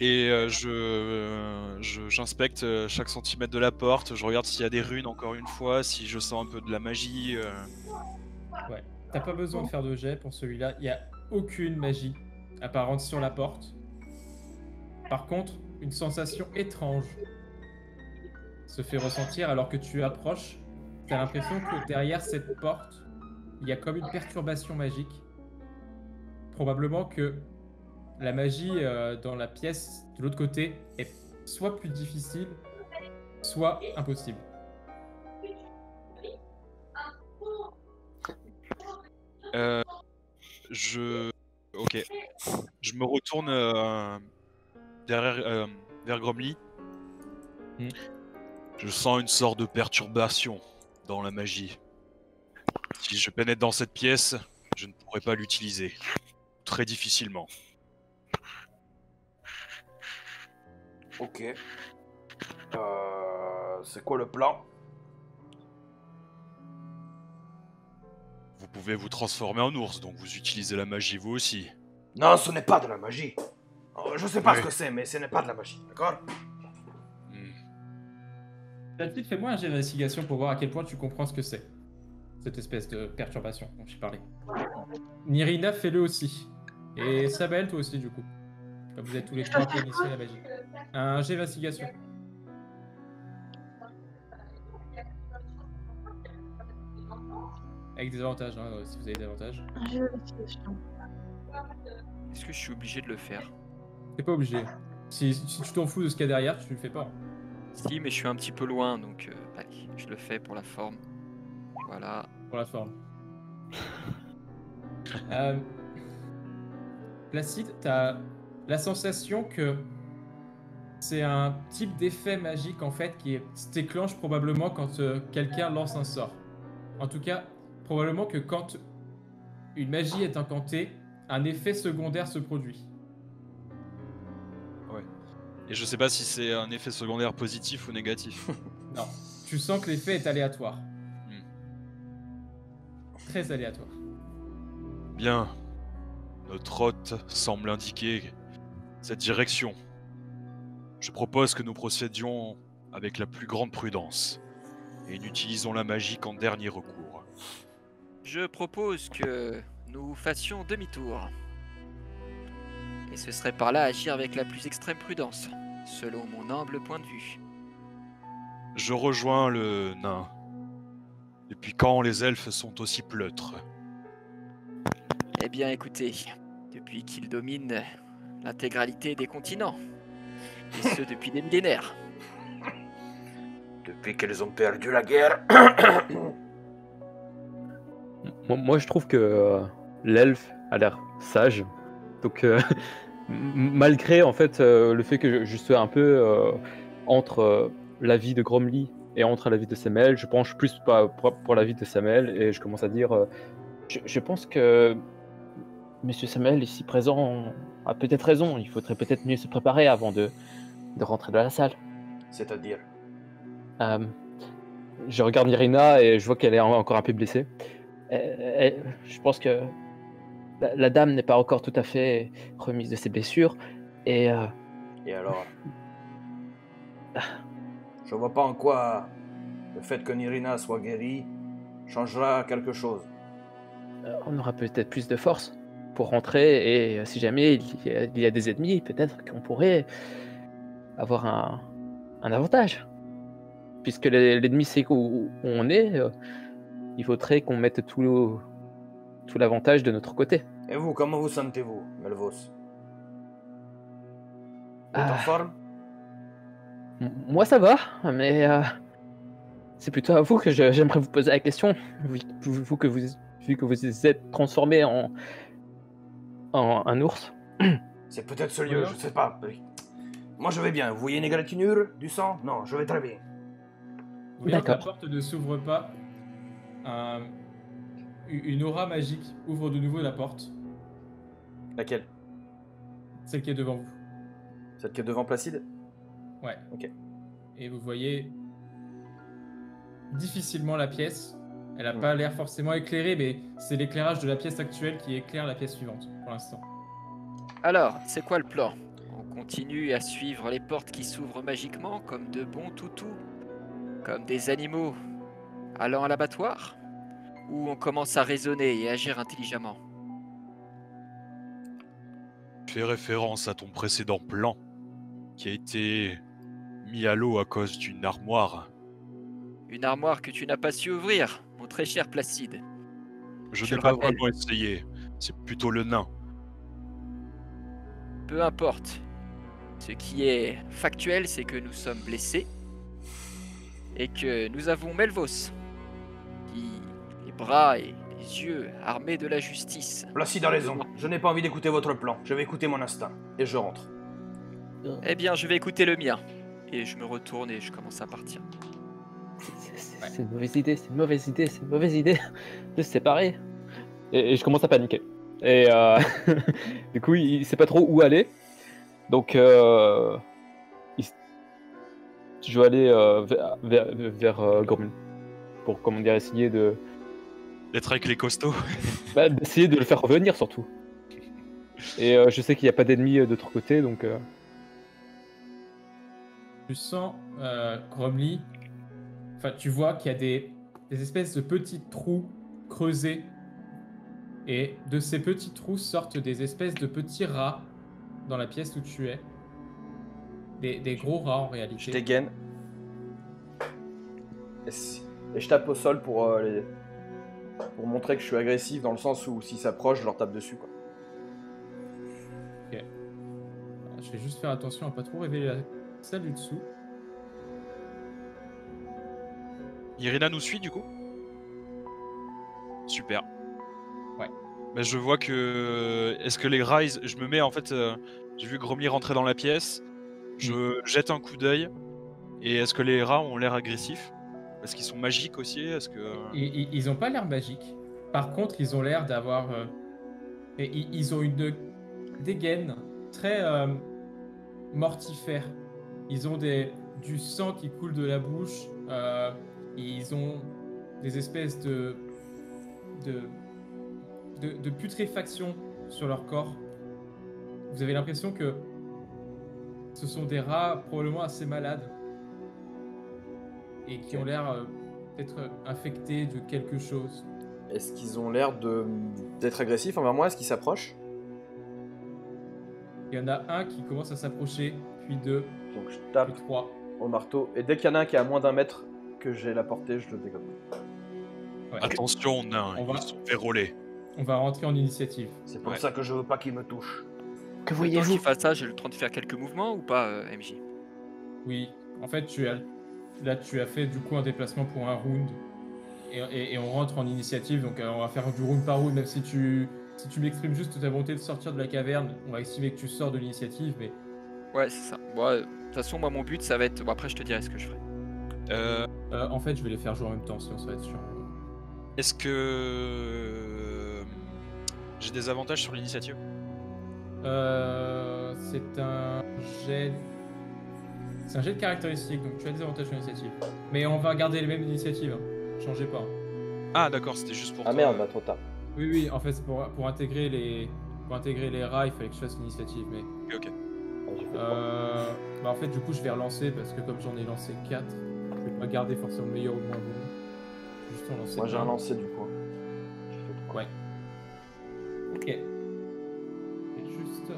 Et j'inspecte chaque centimètre de la porte, je regarde s'il y a des runes encore une fois, si je sens un peu de la magie. Ouais. T'as pas besoin de faire de jet pour celui-là. Il n'y a aucune magie apparente sur la porte. Par contre, une sensation étrange se fait ressentir alors que tu approches. T'as l'impression que derrière cette porte, il y a comme une perturbation magique. Probablement que la magie dans la pièce de l'autre côté est soit plus difficile, soit impossible. Ok. Je me retourne vers Gromly. Je sens une sorte de perturbation dans la magie. Si je pénètre dans cette pièce, je ne pourrai pas l'utiliser. Très difficilement. Ok. C'est quoi le plan? Vous pouvez vous transformer en ours, donc vous utilisez la magie vous aussi. Non, ce n'est pas de la magie. Je sais pas Ouais. ce que c'est, mais ce n'est pas de la magie, d'accord? David, fais-moi un jet d'investigation pour voir à quel point tu comprends ce que c'est. Cette espèce de perturbation dont j'ai parlé. Nirina, fais-le aussi. Et Sabel, toi aussi, du coup. Comme vous êtes tous les trois un peu initiés à la magie. Un jet d'investigation. Avec des avantages, hein, si vous avez des avantages. Un jeu d'investigation. Est-ce que je suis obligé de le faire? T'es pas obligé. Si tu t'en fous de ce qu'il y a derrière, tu le fais pas. Si, mais je suis un petit peu loin, donc allez, je le fais pour la forme. Voilà. Pour la forme. Placide, t'as la sensation que c'est un type d'effet magique en fait qui se déclenche probablement quand quelqu'un lance un sort. En tout cas, probablement que quand une magie est incantée, un effet secondaire se produit. Et je sais pas si c'est un effet secondaire positif ou négatif. Non, tu sens que l'effet est aléatoire. Très aléatoire. Bien. Notre hôte semble indiquer cette direction. Je propose que nous procédions avec la plus grande prudence et n'utilisons la magie qu'en dernier recours. Je propose que nous fassions demi-tour. Et ce serait par là agir avec la plus extrême prudence, selon mon humble point de vue. Je rejoins le nain. Depuis quand les elfes sont aussi pleutres? Eh bien écoutez, depuis qu'ils dominent l'intégralité des continents, et ce depuis des millénaires. Depuis qu'elles ont perdu la guerre. Moi, je trouve que l'elfe a l'air sage. Donc, malgré en fait le fait que je sois un peu entre l'avis de Gromly et entre l'avis de Semel, je penche plus pour l'avis de Semel et je commence à dire je pense que Monsieur Semel ici présent a peut-être raison. Il faudrait peut-être mieux se préparer avant de rentrer dans la salle. C'est-à-dire? Je regarde Irina et je vois qu'elle est encore un peu blessée. Je pense que la dame n'est pas encore tout à fait remise de ses blessures. Et alors? Je vois pas en quoi le fait que Nirina soit guérie changera quelque chose. On aura peut-être plus de force pour rentrer et si jamais il y a des ennemis, peut-être qu'on pourrait avoir un avantage. Puisque l'ennemi sait où on est, il faudrait qu'on mette tout l'avantage de notre côté. Et vous, comment vous sentez-vous, Melvos? Vous êtes en forme? Moi ça va, mais c'est plutôt à vous que j'aimerais vous poser la question, vu que vous êtes transformé en un ours. C'est peut-être ce lieu, je sais pas. Moi je vais bien. Vous voyez une égratignure? Du sang? Non, je vais très bien. Vous voyez que la D'accord. porte ne s'ouvre pas. Une aura magique ouvre de nouveau la porte, Laquelle? celle qui est devant vous. Celle qui est devant Placide? Ouais. Ok. Et vous voyez difficilement la pièce. Elle n'a pas l'air forcément éclairée, mais c'est l'éclairage de la pièce actuelle qui éclaire la pièce suivante pour l'instant. Alors, c'est quoi le plan? On continue à suivre les portes qui s'ouvrent magiquement comme de bons toutous, comme des animaux allant à l'abattoir? Ou on commence à raisonner et agir intelligemment? Fais référence à ton précédent plan, qui a été mis à l'eau à cause d'une armoire. Une armoire que tu n'as pas su ouvrir, mon très cher Placide. Je Je n'ai le pas rappelle. vraiment essayé, c'est plutôt le nain. Peu importe. Ce qui est factuel, c'est que nous sommes blessés et que nous avons Melvos, qui les bras et les yeux armés de la justice. Placide a raison. Je n'ai pas envie d'écouter votre plan. Je vais écouter mon instinct. Et je rentre. Eh bien, je vais écouter le mien. Et je me retourne et je commence à partir. C'est une mauvaise idée, c'est une mauvaise idée, c'est une mauvaise idée de se séparer. Et je commence à paniquer. Et du coup, il sait pas trop où aller. Donc, je vais aller vers Gormley. Pour, comment dire, essayer D'être avec les costauds. d'essayer de le faire revenir surtout. Et je sais qu'il n'y a pas d'ennemis de l'autre côté, donc... Tu sens, Gromly, enfin tu vois qu'il y a des espèces de petits trous creusés. Et de ces petits trous sortent des espèces de petits rats dans la pièce où tu es. Des gros rats en Je réalité. dégaine. Et je tape au sol pour montrer que je suis agressif, dans le sens où s'ils s'approchent, je leur tape dessus, quoi. Alors, je vais juste faire attention à pas trop révéler la salle du dessous. Irina nous suit du coup? Super. Ouais. Bah, je vois que... Est-ce que les rats... Je me mets en fait... J'ai vu Gromly rentrer dans la pièce. Je jette un coup d'œil. Et est-ce que les rats ont l'air agressifs? Est-ce qu'ils sont magiques aussi? Est-ce que... Ils ont pas l'air magiques. Par contre, ils ont l'air d'avoir... ils ont une dégaine très mortifère. Ils ont du sang qui coule de la bouche. Ils ont des espèces de putréfaction sur leur corps. Vous avez l'impression que ce sont des rats probablement assez malades et qui ont l'air d'être infectés de quelque chose. Est-ce qu'ils ont l'air d'être agressifs envers moi? Est-ce qu'ils s'approchent? Il y en a un qui commence à s'approcher, puis deux, Donc je tape puis trois. au marteau. Et dès qu'il y en a un qui est à moins d'1 mètre que j'ai la portée, je le dégomme. Ouais. Attention, nains, On va- ils sont vérolés. On va rentrer en initiative. C'est pour Ouais. ça que je veux pas qu'ils me touchent. Que Tant voyez-vous? qu'il fasse ça, j'ai le temps de faire quelques mouvements ou pas, MJ? Oui, en fait, tu as fait du coup un déplacement pour un round. Et on rentre en initiative, donc on va faire du round par round, même si tu m'exprimes juste ta volonté de sortir de la caverne, on va estimer que tu sors de l'initiative, mais Ouais, c'est ça. Bon, de toute façon, moi, mon but, ça va être... Bon, après, je te dirai ce que je ferai. en fait, je vais les faire jouer en même temps, sinon ça va être chiant. Est-ce que... J'ai des avantages sur l'initiative? C'est un jet... C'est un jet de caractéristiques, donc tu as des avantages sur l'initiative. Mais on va garder les mêmes initiatives, hein. Changez pas. Ah d'accord, c'était juste pour Ah toi. merde, bah trop tard. Oui, en fait, c'est pour intégrer les rats, il fallait que je fasse l'initiative, mais... Ok. Bah en fait, du coup, je vais relancer parce que comme j'en ai lancé 4, je vais pas garder forcément le meilleur ou le moins bon. Juste en lancer Moi j'ai un. relancé du coup. J'ai fait 3. Ouais. Ok. Et juste 5.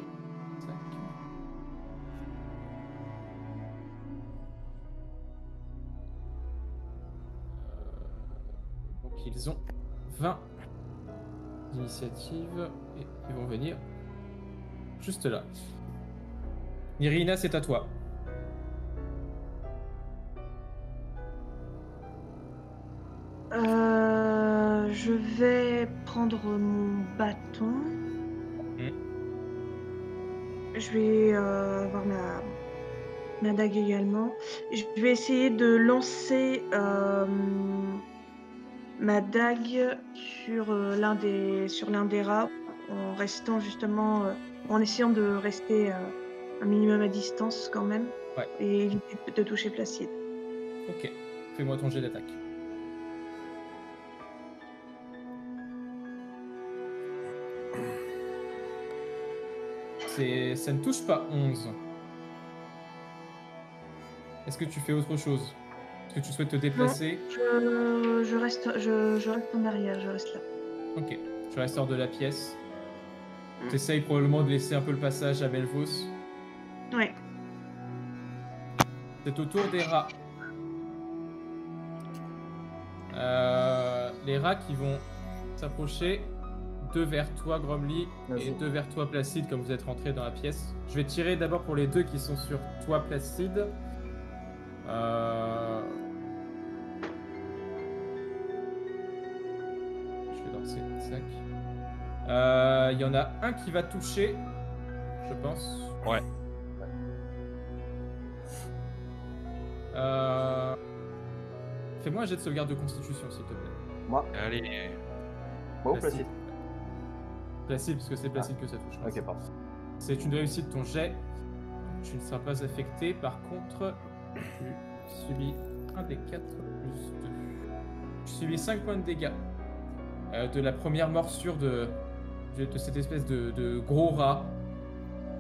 Donc ils ont 20 d'initiative et ils vont venir juste là. Irina, c'est à toi. Je vais prendre mon bâton. Je vais avoir ma dague également. Je vais essayer de lancer ma dague sur l'un des rats en restant justement en essayant de rester un minimum à distance quand même. Ouais. Et éviter de toucher Placide. Ok. Fais-moi ton jet d'attaque. Ça ne touche pas 11. Est-ce que tu fais autre chose? Est-ce que tu souhaites te déplacer? Je reste en arrière, je reste là. Ok, tu restes hors de la pièce. Tu essayes probablement de laisser un peu le passage à Belvos. Ouais. C'est au tour des rats. Les rats qui vont s'approcher. 2 vers toi, Gromly, et 2 vers toi, Placide, comme vous êtes rentré dans la pièce. Je vais tirer d'abord pour les 2 qui sont sur toi, Placide. Je vais lancer. Tac. Il y en a un qui va toucher, je pense. Ouais. Fais-moi un jet de sauvegarde de constitution, s'il te plaît. Moi. Allez. Moi ou Placide? Placide, parce que c'est Placide que ça touche. Ok, pardon. C'est une réussite ton jet. Tu ne seras pas affecté. Par contre, tu subis 1 des 4 plus 2. Tu subis 5 points de dégâts de la première morsure de cette espèce de gros rat.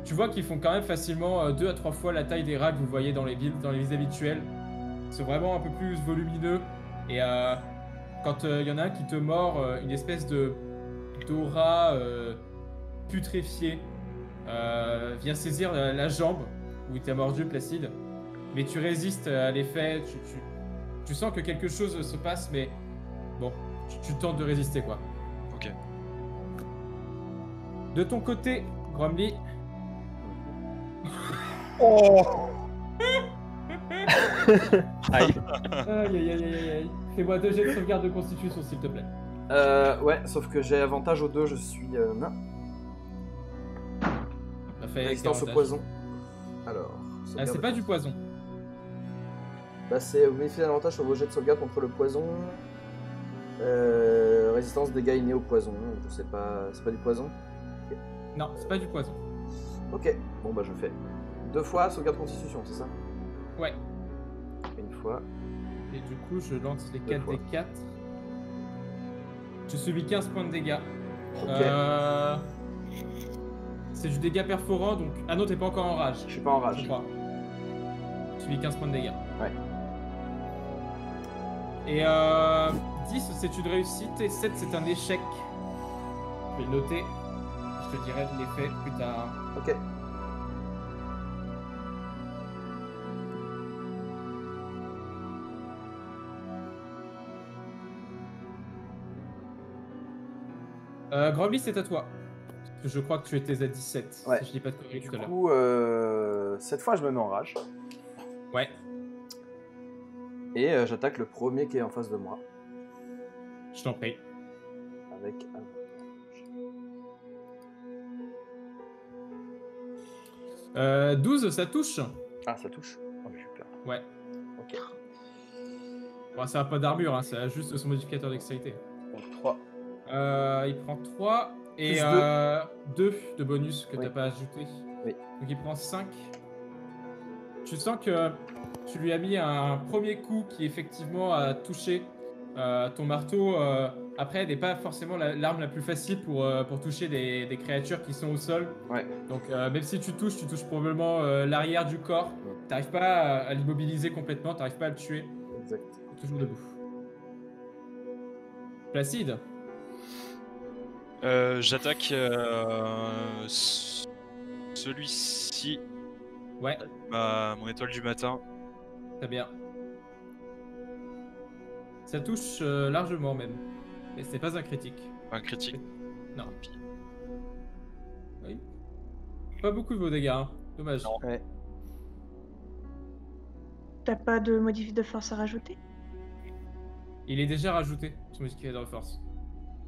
Tu vois qu'ils font quand même facilement 2 à 3 fois la taille des rats que vous voyez dans les villes habituelles. C'est vraiment un peu plus volumineux. Et quand il y en a un qui te mord, une espèce d'aura putréfié vient saisir la jambe où il t'a mordu, Placide. Mais tu résistes à l'effet, tu sens que quelque chose se passe, mais bon, tu tentes de résister, quoi. Ok. De ton côté, Gromly. Oh. Aïe. Aïe. Fais-moi 2 jets de sauvegarde de constitution, s'il te plaît. Ouais, sauf que j'ai avantage aux 2, je suis nain. Résistance au poison. Alors. C'est pas du poison. Bah, c'est bénéfice d'avantage sur vos jets de sauvegarde contre le poison. Résistance dégâts innés au poison. Je sais pas. C'est pas du poison? Okay. Non, c'est pas du poison. Ok, bon bah je fais 2 fois sauvegarde constitution, c'est ça? Ouais. Une fois. Et du coup, je lance les 4 fois. des 4. Tu subis 15 points de dégâts. Ok. C'est du dégât perforant, donc... Ah non, t'es pas encore en rage. Je suis pas en rage. Je crois. Tu subis 15 points de dégâts. Ouais. Et 10, c'est une réussite, et 7, c'est un échec. Je vais le noter. Je te dirai l'effet plus tard. Ok. Gromly, c'est à toi. Parce que je crois que tu étais à 17. Ouais. Si je dis pas de conneries tout à l'heure. Du coup, cette fois, je me mets en rage. Ouais. Et j'attaque le premier qui est en face de moi. Je t'en prie. Avec un... 12, ça touche. Ah, ça touche. Oh, j'ai eu peur. Ouais. Ok. Bon, ça n'a pas d'armure, hein, ça a juste son modificateur dextérité. Donc 3. Il prend 3 et Plus 2 de bonus que Oui. t'as pas ajouté. Oui. Donc il prend 5. Tu sens que tu lui as mis un premier coup qui effectivement a touché ton marteau. Après, elle n'est pas forcément l'arme la plus facile pour toucher des créatures qui sont au sol. Ouais. Donc, même si tu touches probablement l'arrière du corps. T'arrives pas à l'immobiliser complètement, t'arrives pas à le tuer. Exact. Toujours debout. Placide. J'attaque celui-ci, Ouais, mon étoile du matin. très bien. Ça touche largement même. Mais c'est pas un critique. Un critique. Non. Oui. Pas beaucoup de vos dégâts, hein. Dommage. Non. Ouais. T'as pas de modif de force à rajouter? Il est déjà rajouté, son modificateur de force.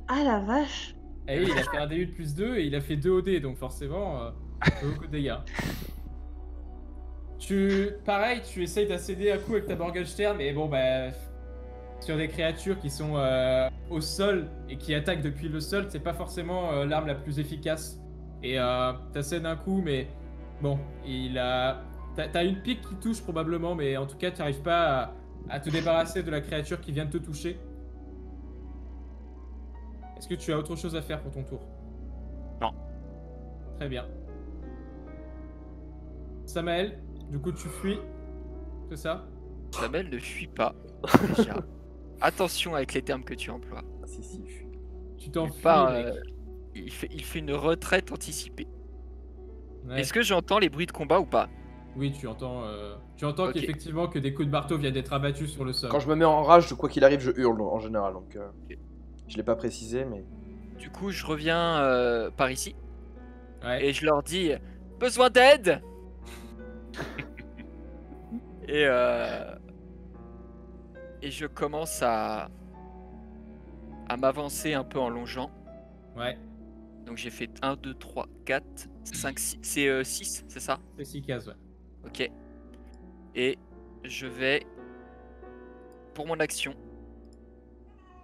Ah la vache! Et oui, il a fait un D8 plus 2 et il a fait 2 OD, donc forcément, pas beaucoup de dégâts. Pareil, tu essayes d'accéder à coup avec ta Morgenstern, mais bon, bah, sur des créatures qui sont au sol et qui attaquent depuis le sol, c'est pas forcément l'arme la plus efficace. Et t'assènes un coup, mais bon, t'as une pique qui touche probablement, mais en tout cas, tu n'arrives pas à te débarrasser de la créature qui vient de te toucher. Est-ce que tu as autre chose à faire pour ton tour? Non. Très bien. Samael, du coup tu fuis, c'est ça? Samael ne fuit pas. Déjà. Attention avec les termes que tu emploies. Ah, si, je suis. Tu t'enfuis, mec. Il fait une retraite anticipée. Ouais. Est-ce que j'entends les bruits de combat ou pas? Oui, tu entends Ok. qu'effectivement que des coups de marteau viennent d'être abattus sur le sol. Quand je me mets en rage, quoi qu'il arrive, je hurle en général. Donc, je l'ai pas précisé, mais. Du coup, je reviens par ici Ouais. et je leur dis besoin d'aide. et je commence à m'avancer un peu en longeant. Ouais, Donc j'ai fait 1, 2, 3, 4, 5, 6. C'est 6, c'est ça? c'est 6 cases, ouais. Ok. Et je vais, pour mon action,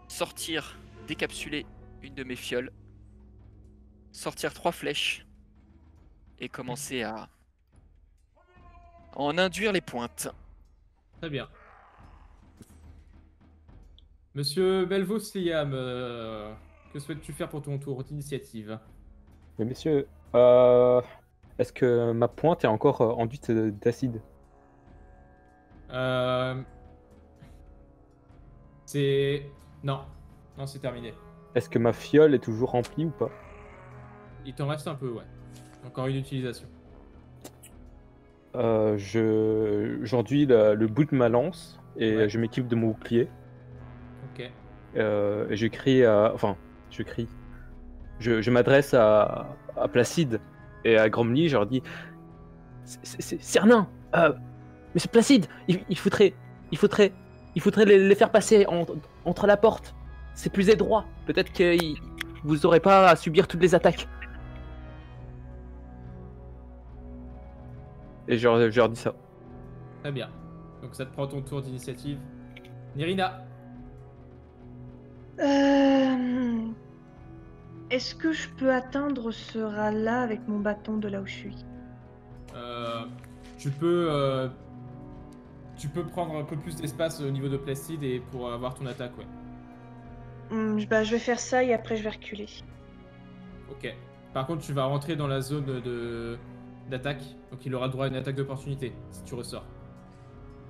sortir, décapsuler une de mes fioles, sortir 3 flèches et commencer à en induire les pointes. Très bien. Monsieur Belvos Liam, que souhaites-tu faire pour ton tour d'initiative? Mais messieurs, est-ce que ma pointe est encore enduite d'acide? C'est... Non, c'est terminé. Est-ce que ma fiole est toujours remplie ou pas? Il t'en reste un peu, ouais. Encore une utilisation. J'enduis le bout de ma lance et Ouais. je m'équipe de mon bouclier. Ok. Et je crie je m'adresse à Placide et à Gromly, je leur dis c'est Cernin, mais c'est Placide, il faudrait les faire passer entre la porte, c'est plus étroit, peut-être que vous aurez pas à subir toutes les attaques. Et je leur dis ça. Très bien. Donc ça te prend ton tour d'initiative. Nirina. Est-ce que je peux atteindre ce rat-là avec mon bâton de là où je suis? Tu peux prendre un peu plus d'espace au niveau de Placide et pour avoir ton attaque, ouais. Bah, je vais faire ça et après je vais reculer. Ok. Par contre, tu vas rentrer dans la zone d'attaque, donc il aura droit à une attaque d'opportunité si tu ressors.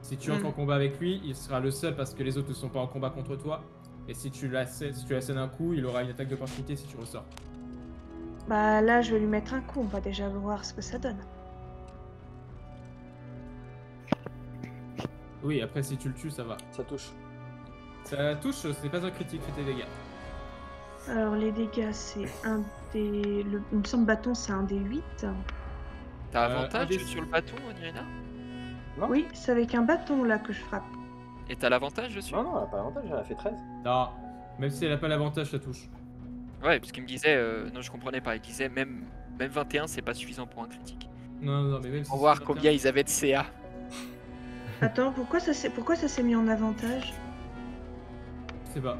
Si tu entres en combat avec lui, il sera le seul parce que les autres ne sont pas en combat contre toi. Et si tu l'assènes un coup, il aura une attaque d'opportunité si tu ressors. Bah là, je vais lui mettre un coup. On va déjà voir ce que ça donne. Oui, après si tu le tues, ça va. Ça touche. Ça touche, c'est pas un critique, fais tes dégâts. Alors les dégâts, c'est un des... Il me semble bâton, c'est un des 8. T'as avantage un des- sur le bâton, Nirina? Non. Oui, c'est avec un bâton là que je frappe. Et t'as l'avantage dessus? Non, elle a pas avantage, elle a fait 13. Non, même si elle a pas l'avantage, ça touche. Ouais, parce qu'il me disait, non, je comprenais pas. Il disait même 21, c'est pas suffisant pour un critique. Non, mais même si Pour c'est voir 21, combien ils avaient de CA. Attends, pourquoi ça s'est mis en avantage? Je sais pas.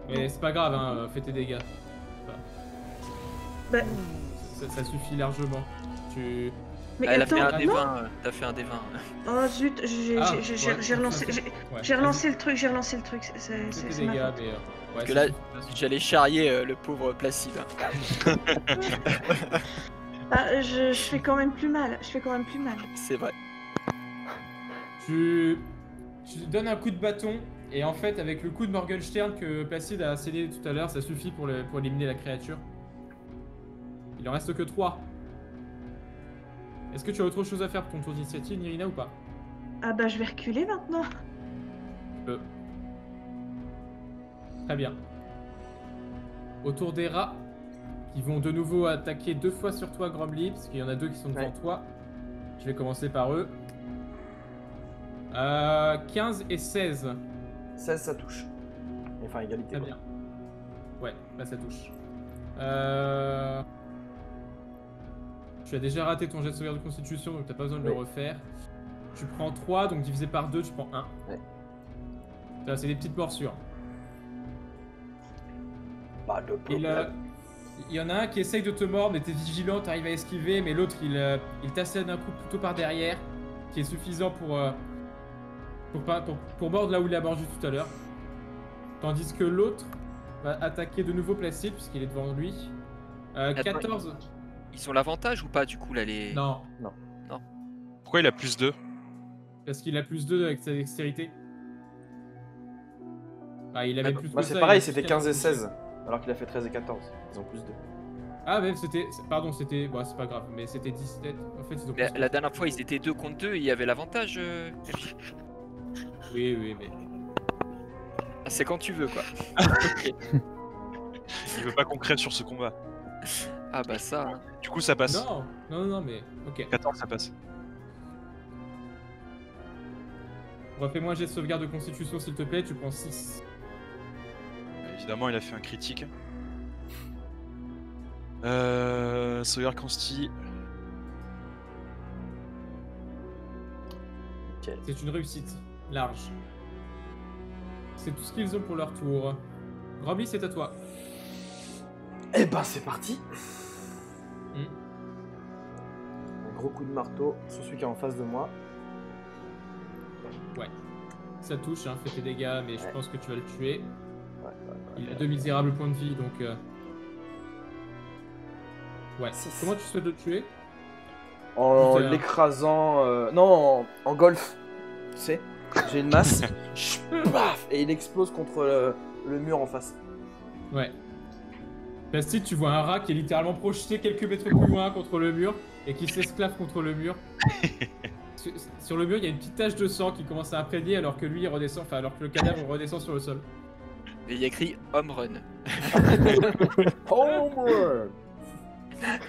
Mais c'est pas grave, hein, fais tes dégâts. Bah, Ça suffit largement. Mais Elle a fait attends, un non. D20. T'as fait un D20. Oh zut, j'ai Ah, j'ai- ouais, j'ai relancé, ça, j'ai ouais. j'ai relancé le truc, j'ai relancé le truc. C'était C'est des ma dégâts, faute. mais. Parce que c'est là, suffisant. j'allais charrier le pauvre Placide. Ah, je fais quand même plus mal. Je fais quand même plus mal. C'est vrai. Tu donnes un coup de bâton, et en fait, avec le coup de Morgenstern que Placide a scellé tout à l'heure, ça suffit pour éliminer la créature. Il en reste que 3. Est-ce que tu as autre chose à faire pour ton tour d'initiative, Nirina, ou pas? Ah bah je vais reculer maintenant. Très bien. Autour des rats, qui vont de nouveau attaquer 2 fois sur toi, Gromly, parce qu'il y en a 2 qui sont devant Ouais. toi. Je vais commencer par eux. 15 et 16. 16, ça touche. Enfin, égalité. Très quoi. bien. Ouais, là ça touche. Tu as déjà raté ton jet de sauvegarde de constitution, donc t'as pas besoin de le Oui. refaire. Tu prends 3, donc divisé par 2, tu prends 1. Ouais. Ça, c'est des petites morsures. Pas de Et problème. là, il y en a un qui essaye de te mordre, mais t'es vigilant, t'arrives à esquiver, mais l'autre il t'assène un coup plutôt par derrière, qui est suffisant pour mordre là où il a mordu tout à l'heure. Tandis que l'autre va attaquer de nouveau Placide, puisqu'il est devant lui. 14. Ils ont l'avantage ou pas du coup là les. Non, Pourquoi il a plus 2? parce qu'il a plus 2 avec sa dextérité. Ah, il avait plus Moi, que c'est ça, pareil, il a c'était plus 15 et qu'un- 16. Alors qu'il a fait 13 et 14. Ils ont plus 2. Ah, mais c'était. Pardon, c'était. Bon, c'est pas grave, mais c'était 17. En fait, ils ont Mais plus- la dernière fois ils étaient 2 contre 2 et il y avait l'avantage. Oui, mais. Ah, c'est quand tu veux quoi. Il veut pas qu'on crève sur ce combat. Ah bah ça. Hein. Du coup, ça passe. Non, mais. Ok. 14, ça passe. Refais-moi un jet de sauvegarde de constitution, s'il te plaît, tu prends 6. Évidemment, il a fait un critique. Sauvegarde consti. C'est une réussite. Large. C'est tout ce qu'ils ont pour leur tour. Gromly, c'est à toi. Eh ben, c'est parti. Hmm. Un gros coup de marteau sur celui qui est en face de moi. Ça touche, hein, fais tes dégâts, mais je Ouais. pense que tu vas le tuer. Ouais. Il a 2 misérables points de vie, donc... Ouais. Six. Comment tu souhaites le tuer? En Putain. l'écrasant. Non, en golf. Tu sais, j'ai une masse. Paf, et il explose contre le mur en face. Ouais. Placide, tu vois un rat qui est littéralement projeté quelques mètres plus loin contre le mur et qui s'esclave contre le mur. Sur le mur, il y a une petite tache de sang qui commence à imprégner alors que lui il redescend, enfin alors que le cadavre redescend sur le sol. Et il y a écrit home run. Homework.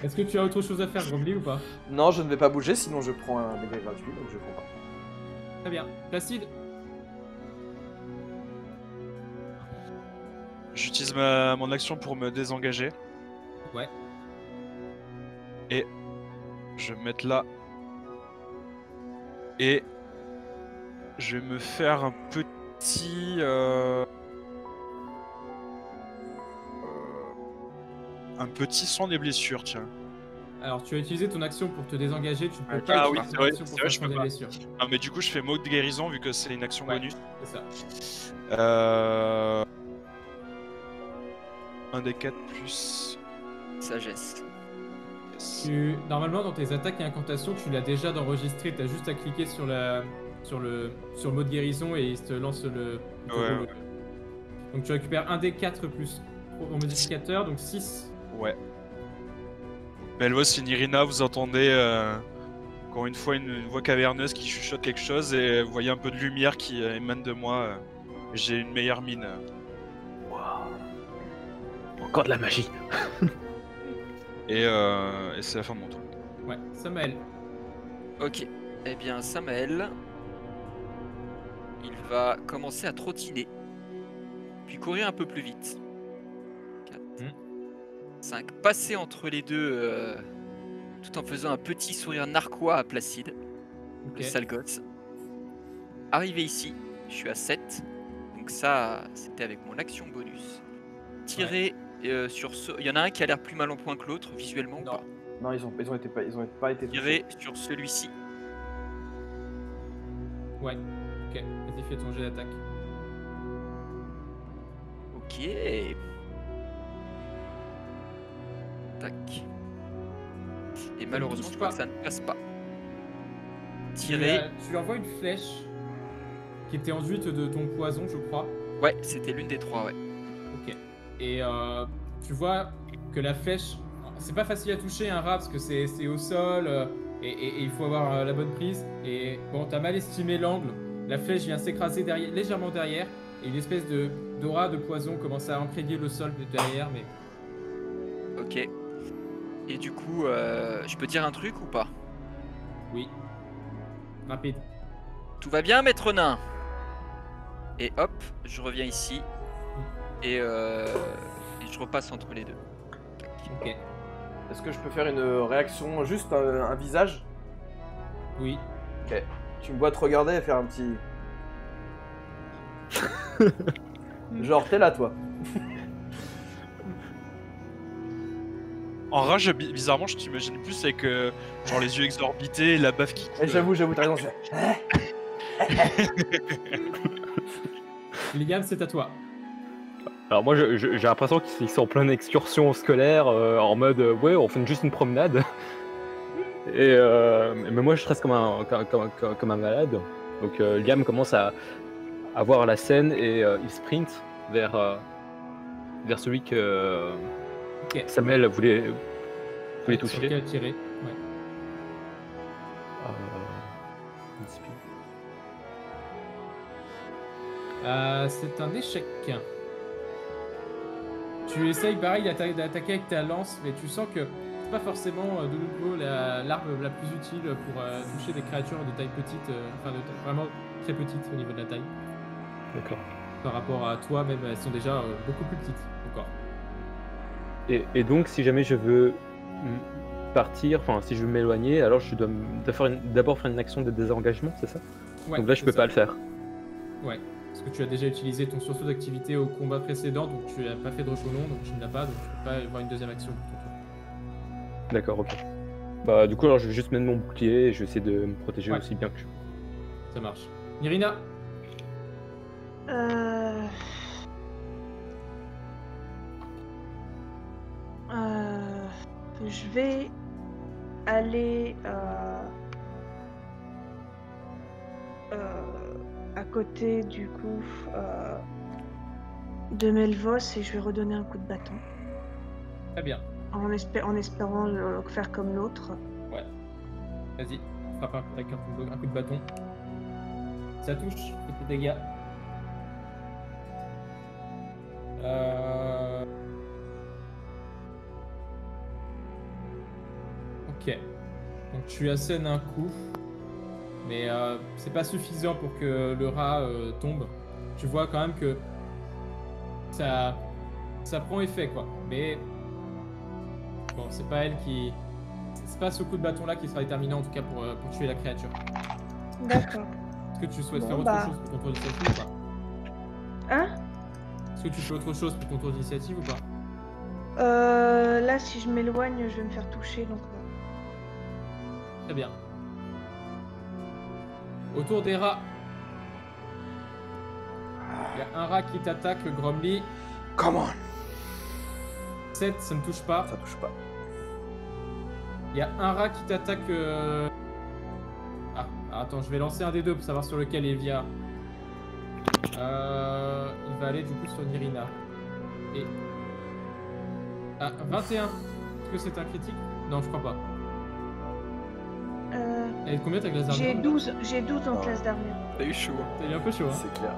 Est-ce que tu as autre chose à faire, Gromly, ou pas? Non, je ne vais pas bouger, sinon je prends un dégât gratuit, donc je prends pas. Très bien. Placide? J'utilise mon action pour me désengager. Ouais. Et je vais me mettre là. Et je vais me faire un petit... un petit soin des blessures, tiens. Alors, tu as utilisé ton action pour te désengager, tu peux Ah pas oui, utiliser c'est ton vrai, action c'est pour vrai, faire je peux des pas. blessures. Ah, mais du coup, je fais mot de guérison vu que c'est une action Ouais. bonus. C'est ça. Un des 4 plus... Sagesse. Normalement, dans tes attaques et incantations, tu l'as déjà enregistré, t'as juste à cliquer sur le mode guérison et il te lance le... il te Ouais, roule. Donc tu récupères un des 4 plus au modificateur, donc 6. Ouais. Belvos et Nirina, vous entendez encore une fois une voix caverneuse qui chuchote quelque chose et vous voyez un peu de lumière qui émane de moi. J'ai une meilleure mine. Encore de la magie. Et c'est la fin de mon tour. Ouais, Samael. Ok. Eh bien, Samael, il va commencer à trottiner, puis courir un peu plus vite. 4, 5. Passer entre les deux, tout en faisant un petit sourire narquois à Placide, Ok. le sale gosse. Arrivé ici, je suis à 7, donc ça, c'était avec mon action bonus. Tirer sur ce... Il y en a un qui a l'air plus mal en point que l'autre, visuellement ou Non. pas? Non, ils ont pas été touchés. tirer sur celui-ci. Ouais. Ok. Vas-y, fais ton jet d'attaque. Ok. Tac. Et malheureusement, touche je crois pas. que ça ne passe pas. Tu Tirer. lui envoies une flèche qui était enduite de ton poison, je crois. Ouais, c'était l'une des 3, ouais. Ok. Et tu vois que la flèche, c'est pas facile à toucher un rat parce que c'est au sol et il faut avoir la bonne prise. Et bon, t'as mal estimé l'angle. La flèche vient s'écraser légèrement derrière et une espèce d'aura de poison commence à imprégner le sol de derrière. Mais Ok. Et du coup, je peux dire un truc ou pas? oui, rapide. Tout va bien, maître nain? Et hop, je reviens ici. Et je repasse entre les deux. Ok. Est-ce que je peux faire une réaction, juste un visage? Oui. Ok. Tu me vois te regarder et faire un petit... Genre, t'es là, toi. En rage, bizarrement, je t'imagine plus avec genre les yeux exorbités, la baffe qui coule. Et j'avoue, t'as raison. Liam, c'est à toi. Alors moi j'ai l'impression qu'ils sont en pleine excursion scolaire en mode ouais on fait juste une promenade. Et mais moi je stresse comme un malade. Donc Liam commence à voir la scène et il sprint vers celui que Ok. Samuel voulait Sur toucher. lequel tirer. Ouais. C'est un échec. Tu essayes pareil d'attaquer avec ta lance, mais tu sens que c'est pas forcément de nouveau l'arme la plus utile pour toucher des créatures de taille petite, vraiment très petite au niveau de la taille. D'accord. Par rapport à toi, même elles sont déjà beaucoup plus petites encore. Et donc si jamais je veux partir, enfin si je veux m'éloigner, alors je dois d'abord faire une action de désengagement, c'est ça? Ouais, Donc là je peux pas le faire. Ouais, parce que tu as déjà utilisé ton sursaut d'activité au combat précédent, donc tu n'as pas fait de reculon, donc tu ne l'as pas, donc tu peux pas avoir une deuxième action pour ton tour. D'accord, ok. Bah du coup alors je vais juste mettre mon bouclier et je vais essayer de me protéger Ouais. aussi bien que je... Ça marche. Nirina, Je vais aller à côté du coup de Melvos et je vais redonner un coup de bâton très bien. en espérant faire comme l'autre. Ouais. Vas-y, frappe avec un coup de bâton. Ça touche, petit dégâts. Ok. Donc tu assènes un coup, mais c'est pas suffisant pour que le rat tombe. Tu vois quand même que ça prend effet quoi. Mais bon, c'est pas elle qui, c'est pas ce coup de bâton là qui sera déterminant en tout cas pour tuer la créature. D'accord. Est-ce que tu souhaites Bon, faire autre bah. chose pour ton tour d'initiative ou pas? Hein? Est-ce que tu fais autre chose pour ton tour d'initiative ou pas? Là, si je m'éloigne, je vais me faire toucher, donc non. Très bien. Autour des rats. Il y a un rat qui t'attaque, Gromly. Come on. 7, ça ne touche pas. Ça touche pas. Il y a un rat qui t'attaque. Ah, attends, je vais lancer un des deux pour savoir sur lequel il vient. Il va aller du coup sur Nirina. Et. Ah, 21. Est-ce que c'est un critique? Non, je crois pas. Elle est de combien ta glace d'armure? J'ai 12 en classe d'armure. T'as eu chaud. T'as eu un peu chaud, hein. C'est clair.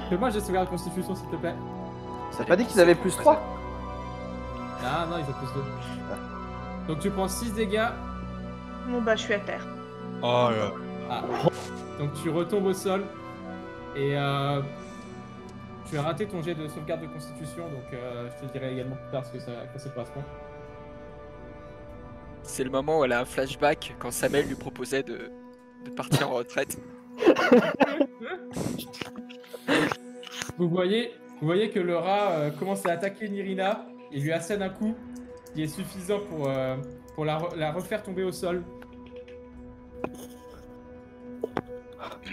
Fais-moi j'ai sauvegarde constitution s'il te plaît. Ça t'a pas dit qu'ils avaient plus 3? Ah non, ils ont plus 2. Donc tu prends 6 dégâts. Bon bah je suis à terre. Oh là. Ah. Donc tu retombes au sol. Et tu as raté ton jet de sauvegarde de constitution. Donc je te dirai également plus tard ce que ça correspond. C'est le moment où elle a un flashback quand Samuel lui proposait de partir en retraite. Vous voyez que le rat commence à attaquer Nirina. Il lui assène un coup. qui est suffisant pour la refaire tomber au sol.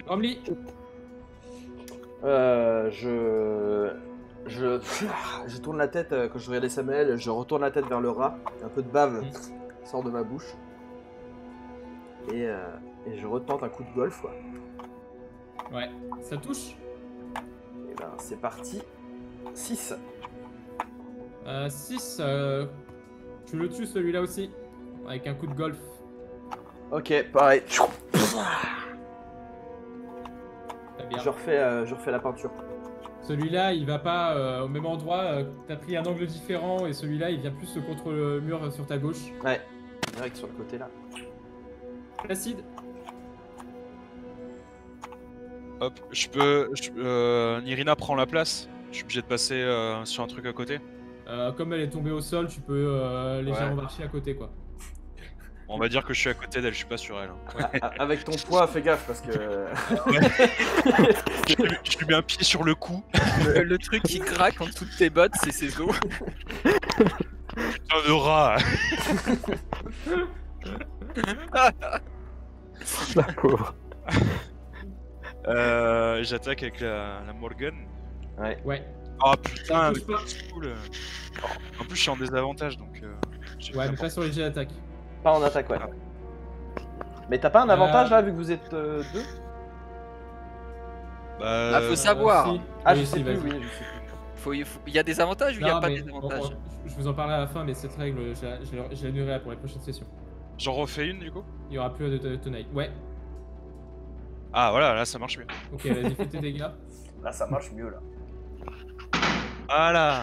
Romilly. Je tourne la tête quand je regardais Samuel, je retourne la tête vers le rat, un peu de bave sort de ma bouche. Et je retente un coup de golf, quoi. Ouais, ça touche. Et ben c'est parti. 6. 6, tu le tues celui-là aussi, avec un coup de golf. Ok, pareil. Très bien. Je refais la peinture. Celui-là, il va pas au même endroit, t'as pris un angle différent, et celui-là, il vient plus contre le mur sur ta gauche. Ouais, direct sur le côté là. Placide. Hop, Nirina prend la place. Je suis obligé de passer sur un truc à côté. Comme elle est tombée au sol, tu peux légèrement marcher à côté, quoi. On va dire que je suis à côté d'elle, je suis pas sur elle. Avec ton poids, fais gaffe parce que. Je lui mets un pied sur le cou. Le truc qui craque en dessous de tes bottes, c'est ses os. Putain de rat. La pauvre. J'attaque avec la Morgan. Ouais. Oh putain, touche pas. c'est cool. En plus, je suis en désavantage donc. Ouais, mais pas sur les jets d'attaque. Pas en attaque, ouais. Mais t'as pas un avantage là vu que vous êtes deux? Bah, Faut savoir. Si. Ah, Oui, je si, sais plus, vas-y. oui, je sais plus. Il y a des avantages ou il n'y a Non, pas mais des avantages? je vous en parlerai à la fin, mais cette règle, je l'annulerai pour les prochaines sessions. j'en refais une du coup. Il y aura plus de tonight. Ouais. Ah voilà, là ça marche mieux. Ok, vas-y, fais tes dégâts. Là, ça marche mieux là. Voilà.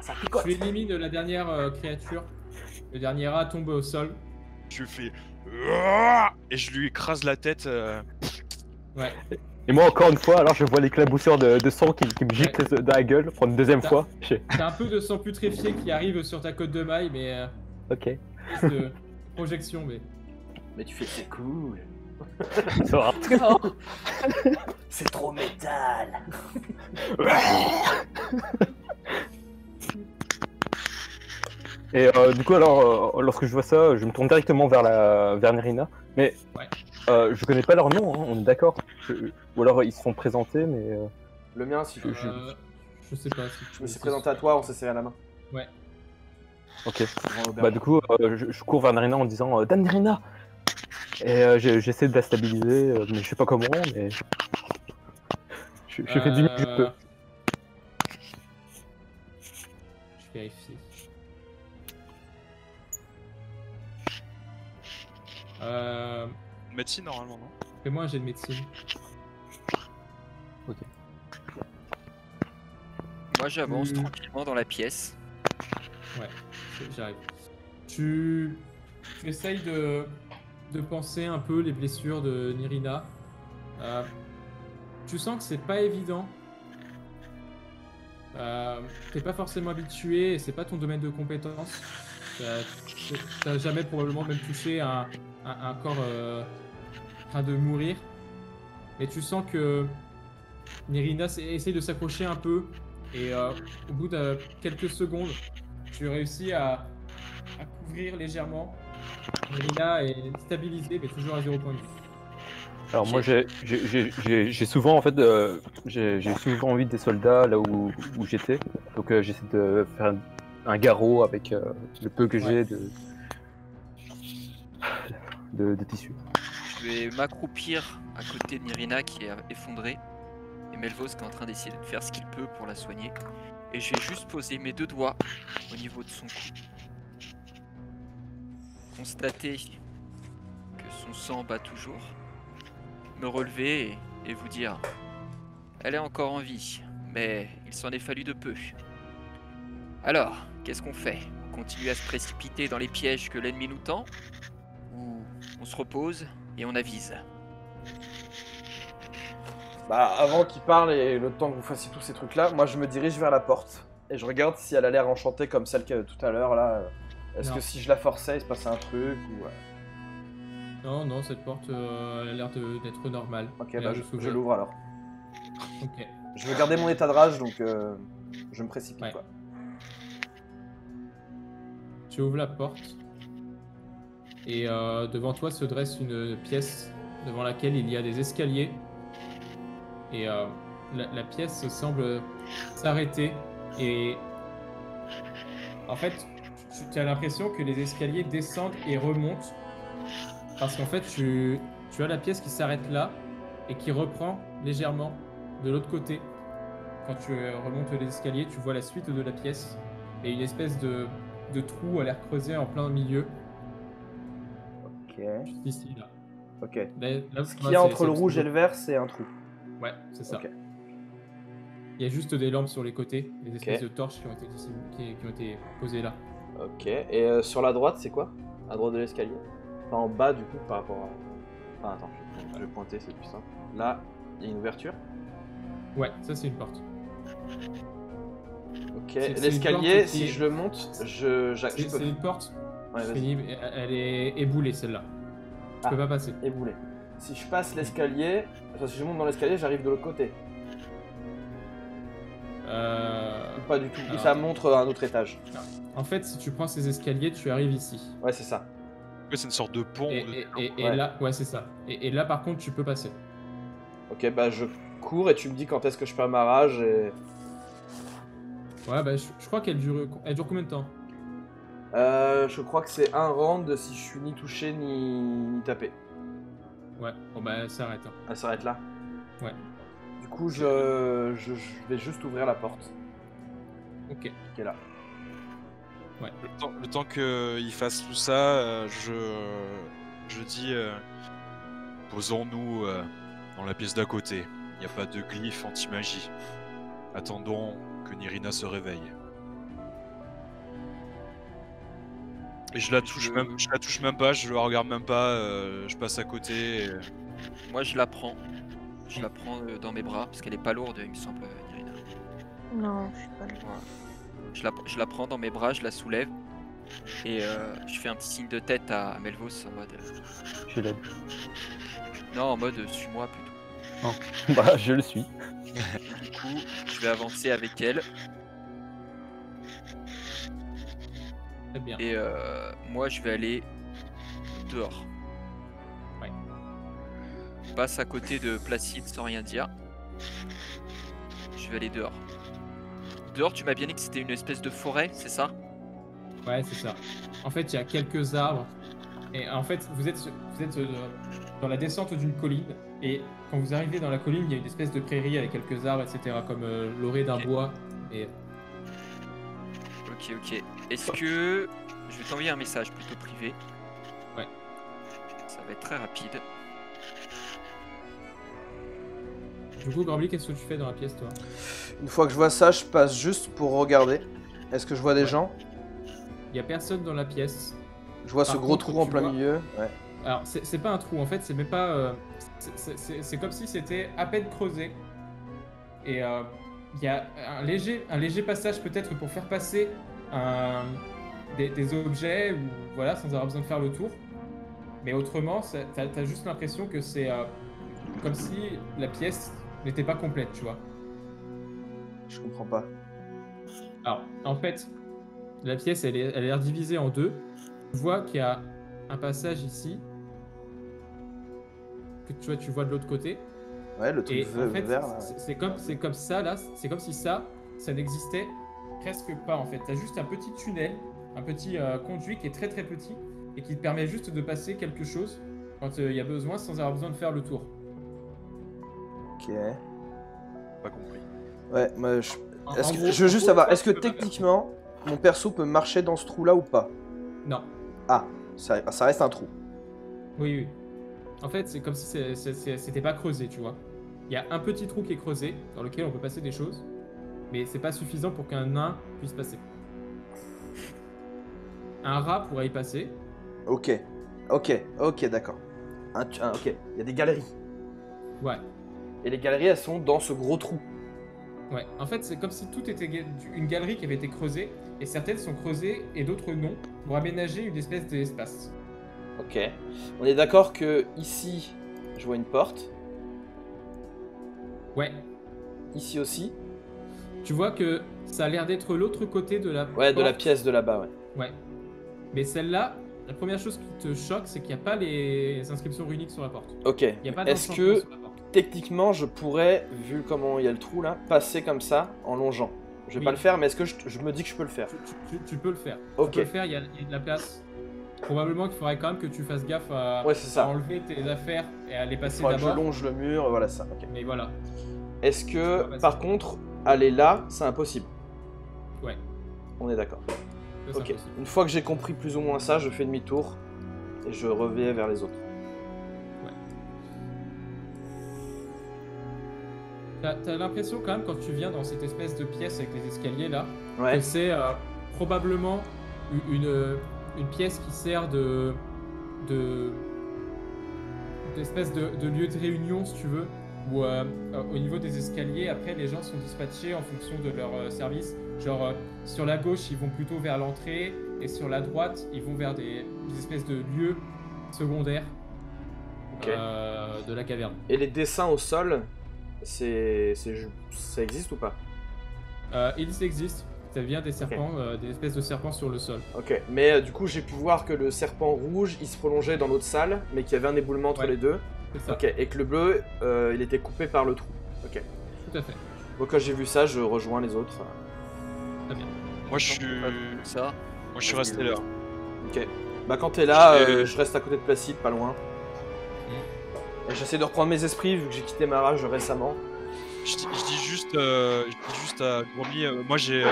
Ça picote. Tu élimines la dernière créature. Le dernier rat tombe au sol. Je fais. Et je lui écrase la tête. Ouais. Et moi, encore une fois, alors je vois l'éclaboussure de sang qui me gicle dans la gueule pour une deuxième fois. T'as un peu de sang putréfié qui arrive sur ta côte de maille, mais Ok, de projection, mais. Mais tu fais c'est cool. ça va. C'est trop métal. Et du coup, alors, lorsque je vois ça, je me tourne directement vers Nirina. Mais Ouais. je connais pas leur nom, hein, on est d'accord. Ou alors ils se sont présentés, mais. Le mien, si Je sais pas si je me suis présenté à toi, on s'est serré la main. Ok. Devant l'auberge. Bah, du coup, je cours vers Nirina en disant Dame Nirina. Et j'essaie de la stabiliser, mais je sais pas comment, mais. Je fais du mieux que je peux. Je vérifie. Médecine normalement, non? Fais-moi un jet de médecine. Moi j'avance Hmm. tranquillement dans la pièce. Ouais, j'arrive. Tu essayes de penser un peu les blessures de Nirina. Tu sens que c'est pas évident. T'es pas forcément habitué et c'est pas ton domaine de compétence. T'as jamais probablement même touché un corps en train de mourir. Mais tu sens que Nirina essaye de s'accrocher un peu. Et au bout de quelques secondes, tu réussis à couvrir légèrement. Nirina est stabilisée, mais toujours à 0 point de vie. Alors moi j'ai souvent en fait j'ai souvent envie des soldats là où j'étais, donc j'essaie de faire un garrot avec le peu que j'ai de tissu. Je vais m'accroupir à côté de Nirina qui est effondrée et Melvos qui est en train d'essayer de faire ce qu'il peut pour la soigner. Et je vais juste poser mes deux doigts au niveau de son cou. Constater que son sang bat toujours. Me relever et vous dire elle est encore en vie, mais il s'en est fallu de peu. Alors, qu'est-ce qu'on fait? On continue à se précipiter dans les pièges que l'ennemi nous tend? Ou on se repose et on avise? Bah, avant qu'il parle et le temps que vous fassiez tous ces trucs-là, moi je me dirige vers la porte et je regarde si elle a l'air enchantée comme celle qu'il y avait tout à l'heure là. Est-ce Non. que si je la forçais, il se passait un truc ou... Non, cette porte elle a l'air d'être normale. Ok, Elle a bah l'air de je s'ouvrir. l'ouvre alors. Ok. Je veux garder mon état de rage donc je me précipite Ouais. quoi. Tu ouvres la porte et devant toi se dresse une pièce devant laquelle il y a des escaliers et la pièce semble s'arrêter et en fait tu as l'impression que les escaliers descendent et remontent parce qu'en fait tu as la pièce qui s'arrête là et qui reprend légèrement de l'autre côté. Quand tu remontes les escaliers, tu vois la suite de la pièce et une espèce de trou à l'air creusé en plein milieu. Ok. Juste ici, là. Ok. Là, Ce qu'il y a entre le rouge et le vert, c'est un trou. Ouais, c'est ça. Ok. Il y a juste des lampes sur les côtés, des espèces de torches qui ont été posées là. Ok. Et sur la droite, c'est quoi? À droite de l'escalier? Enfin, en bas, du coup, par rapport à... Enfin, attends, je vais pointer, c'est plus simple. Là, il y a une ouverture. Ouais, ça c'est une porte. Ok. C'est une L'escalier, porte si qui je le monte, je peux... C'est une porte Ouais, vas-y. pénible, elle est éboulée celle-là. Tu peux pas passer. Éboulé. Si je passe l'escalier, enfin, si je monte dans l'escalier, j'arrive de l'autre côté. Ou pas du tout. alors, Ça attends. montre un autre étage. En fait, si tu prends ces escaliers, tu arrives ici. Ouais, c'est ça. C'est une sorte de pont. Et Ouais. là, ouais, c'est ça. Et là, par contre, tu peux passer. Ok, bah je cours et tu me dis quand est-ce que je fais ma rage et... Ouais, bah, je crois qu'elle dure combien de temps? Je crois que c'est un round si je suis ni touché ni tapé. Ouais, bon, bah, elle s'arrête. Hein. Elle s'arrête là. Ouais. Du coup, je vais juste ouvrir la porte Ok. qui est là. Le temps qu'il fasse tout ça, je dis posons-nous dans la pièce d'à côté. Il n'y a pas de glyphe anti-magie. Attendons que Nirina se réveille. Et je la touche même pas, je la regarde même pas, je passe à côté. Moi, je la prends. Je la prends dans mes bras, parce qu'elle est pas lourde, il me semble, Nirina. Non, je suis pas là. Voilà. Je la prends dans mes bras, je la soulève. Et je fais un petit signe de tête à Melvos en mode... Je l'aide. Non, en mode suis-moi plutôt. Bah, je le suis. Du coup, je vais avancer avec elle. Très bien. Et moi, je vais aller dehors. Ouais. Je passe à côté de Placide sans rien dire. Je vais aller dehors. Dehors, tu m'as bien dit que c'était une espèce de forêt, c'est ça? Ouais, c'est ça. En fait, il y a quelques arbres. Et en fait, vous êtes dans la descente d'une colline. Et quand vous arrivez dans la colline, il y a une espèce de prairie avec quelques arbres, etc. Comme l'orée d'un Ok. bois. Et Ok. Est-ce que... Je vais t'envoyer un message plutôt privé. Ouais. Ça va être très rapide. du coup, Grambly, qu'est-ce que tu fais dans la pièce, toi? Une fois que je vois ça, je passe juste pour regarder. Est-ce que je vois des Ouais. gens? Il y a personne dans la pièce. Je vois Par ce gros contre, trou en tu plein vois- milieu. Ouais. Alors, c'est pas un trou, en fait, c'est même pas... c'est comme si c'était à peine creusé. Et il y a un léger passage peut-être pour faire passer des objets, ou voilà, sans avoir besoin de faire le tour. Mais autrement, t'as juste l'impression que c'est comme si la pièce n'était pas complète, tu vois. Je comprends pas. Alors, en fait, la pièce, elle a l'air divisée en deux. Tu vois qu'il y a un passage ici, que tu vois de l'autre côté. Ouais, le truc Et en fait, vert là. c'est comme ça, là, c'est comme si ça n'existait presque pas, en fait. T'as juste un petit tunnel, un petit conduit qui est très très petit, et qui te permet juste de passer quelque chose quand il y a besoin, sans avoir besoin de faire le tour. Ok. Pas compris. Ouais, moi je... En Est-ce que... gros- je veux juste en gros, savoir, toi, est-ce que tu peux pas faire- techniquement, mon perso peut marcher dans ce trou là ou pas? Non. Ah, ça reste un trou. Oui. En fait, c'est comme si c'était pas creusé, tu vois. Il y a un petit trou qui est creusé, dans lequel on peut passer des choses, mais c'est pas suffisant pour qu'un nain puisse passer. Un rat pourrait y passer. Ok, d'accord. Ok, il y a des galeries. Ouais. Et les galeries, elles sont dans ce gros trou. Ouais, en fait, c'est comme si tout était une galerie qui avait été creusée, et certaines sont creusées et d'autres non, pour aménager une espèce d'espace. Ok. On est d'accord que ici, je vois une porte. Ouais, Ici aussi. tu vois que ça a l'air d'être l'autre côté de la Ouais, de la porte. pièce de là-bas, ouais. Ouais. Mais celle-là, la première chose qui te choque, c'est qu'il n'y a pas les inscriptions runiques sur la porte. Ok. Il n'y a pas Est-ce d'enchantement que sur la porte. techniquement je pourrais, vu comment il y a le trou là, passer comme ça en longeant? Je vais Oui. pas le faire, mais est-ce que je me dis que je peux le faire? Tu peux le faire. Ok. Tu peux le faire, il y a de la place. Probablement qu'il faudrait quand même que tu fasses gaffe à, Ouais, c'est ça. à enlever tes affaires et à les passer Faudrait que je d'abord. longe le mur, voilà ça. Ok. Mais voilà. Est-ce Tu que, peux passer. par contre, aller là, c'est impossible? Ouais. On est d'accord. Ça, c'est Ok. impossible. Une fois que j'ai compris plus ou moins ça, je fais demi-tour et je reviens vers les autres. T'as l'impression quand même quand tu viens dans cette espèce de pièce avec les escaliers là, Ouais. que c'est probablement une pièce qui sert d'espèce de lieu de réunion si tu veux, où au niveau des escaliers après les gens sont dispatchés en fonction de leur service. Genre sur la gauche ils vont plutôt vers l'entrée et sur la droite ils vont vers des espèces de lieux secondaires Ok. de la caverne. Et les dessins au sol, ça existe ou pas? Ils existent. Ça vient des serpents, des espèces de serpents sur le sol. Ok. Mais du coup, j'ai pu voir que le serpent rouge, il se prolongeait dans l'autre salle, mais qu'il y avait un éboulement entre Ouais. les deux. C'est ça. Ok. Et que le bleu, il était coupé par le trou. Ok. Tout à fait. Bon, quand j'ai vu ça, je rejoins les autres. Très bien. Moi, je suis, Ça. resté là. Ok. Bah quand t'es là, J'ai- je reste à côté de Placide, pas loin. Et j'essaie de reprendre mes esprits vu que j'ai quitté ma rage récemment. Je dis juste à Gourmi, moi j'ai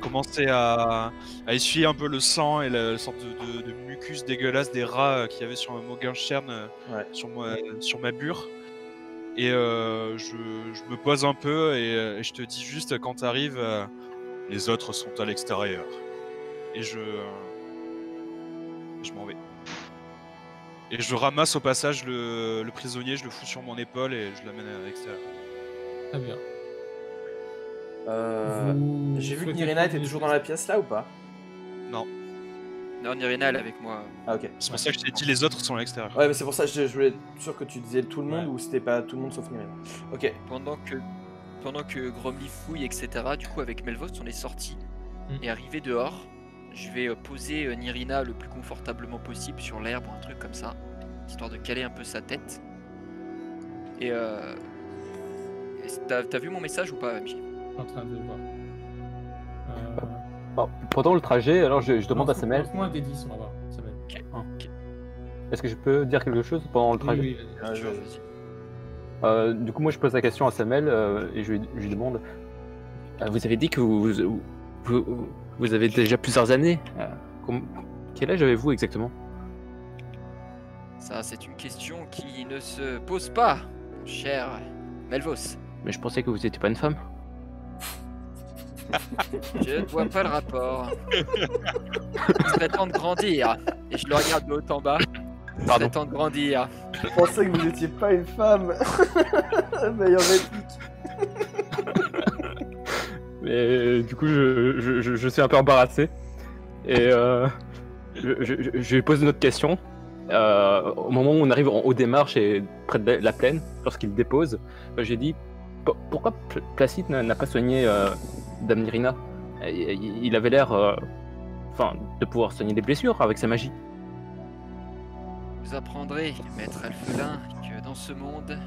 commencé à essuyer un peu le sang et la sorte de mucus dégueulasse des rats qu'il y avait sur Morgenstern, Ouais. sur ma bure. Et je me pose un peu et je te dis juste quand t'arrives, les autres sont à l'extérieur. Et je m'en vais. Et je ramasse au passage le prisonnier, je le fous sur mon épaule et je l'amène à l'extérieur. Très bien. J'ai vu que Nirina était toujours dans la pièce là ou pas? Non, Non, Nirina, elle est avec moi. Ah ok. c'est pour ça que je t'ai dit les autres sont à l'extérieur. Ouais mais c'est pour ça que je voulais être sûr que tu disais tout le monde Ouais. ou c'était pas tout le monde sauf Nirina. Ok. Pendant que Gromly fouille, etc., du coup, avec Melvost, on est sorti. Et arrivé dehors, je vais poser Nirina le plus confortablement possible sur l'herbe ou un truc comme ça, histoire de caler un peu sa tête. Et t'as vu mon message ou pas, MJ? Je suis en train de le voir. Bon, pendant le trajet, alors je demande à Samuel, Lance-moi un D10, on va voir. Samuel. est-ce que je peux dire quelque chose pendant le trajet? Oui, vas-y. Ah, Vas-y. Du coup, moi, je pose la question à Samuel et je lui demande vous avez dit que vous avez déjà plusieurs années. Quel âge avez-vous exactement? Ça, c'est une question qui ne se pose pas, mon cher Melvos. Mais je pensais que vous n'étiez pas une femme. Je ne vois pas le rapport. Il serait temps de grandir. Et je le regarde de haut en bas. Il Pardon. serait temps de grandir. Je pensais que vous étiez pas une femme. Meilleure réplique. Mais du coup, je suis un peu embarrassé. Et je lui pose une autre question. Au moment où on arrive en haut des marches et près de la plaine, lorsqu'il dépose, j'ai dit pourquoi Placide n'a pas soigné Dame Nirina? Il avait l'air de pouvoir soigner des blessures avec sa magie. Vous apprendrez, maître Alphelin, que dans ce monde,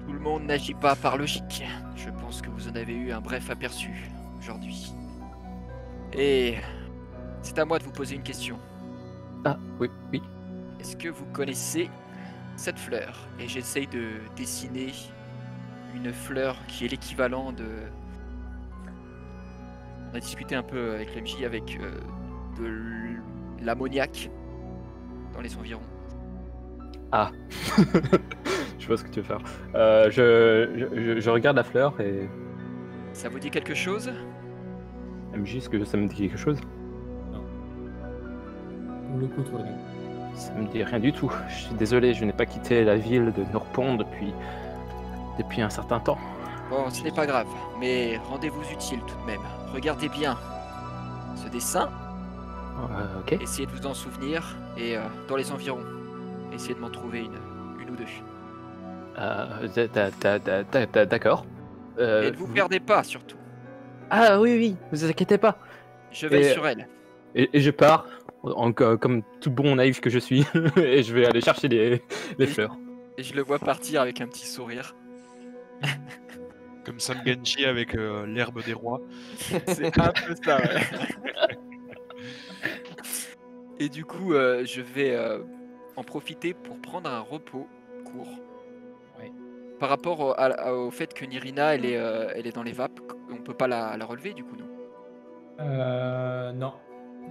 tout le monde n'agit pas par logique. Je pense que vous en avez eu un bref aperçu aujourd'hui. Et c'est à moi de vous poser une question. Ah, oui. Est-ce que vous connaissez cette fleur? Et j'essaye de dessiner une fleur qui est l'équivalent de... On a discuté un peu avec l'MJ avec de l'ammoniac dans les environs. Ah. Je vois ce que tu veux faire. Je regarde la fleur et... Ça vous dit quelque chose? MJ, est-ce que ça me dit quelque chose? Pour le coup, toi, non. Ça me dit rien du tout. Je suis désolé, je n'ai pas quitté la ville de Nurpont depuis un certain temps. Bon, ce n'est pas grave, mais rendez-vous utile tout de même. Regardez bien ce dessin, Ok. essayez de vous en souvenir, et dans les environs, essayez de m'en trouver une ou deux. D'accord. Et ne vous perdez pas, surtout. Ah oui, vous inquiétez pas. Je veille Et- sur elle. Et je pars, comme tout bon naïf que je suis, et je vais aller chercher les fleurs. Et je le vois partir avec un petit sourire. Comme Sam Genji avec l'herbe des rois. C'est un peu ça, ouais. Et du coup, je vais en profiter pour prendre un repos court. Ouais. Par rapport au fait que Nirina, elle est dans les vapes, on peut pas la relever du coup, non? Non,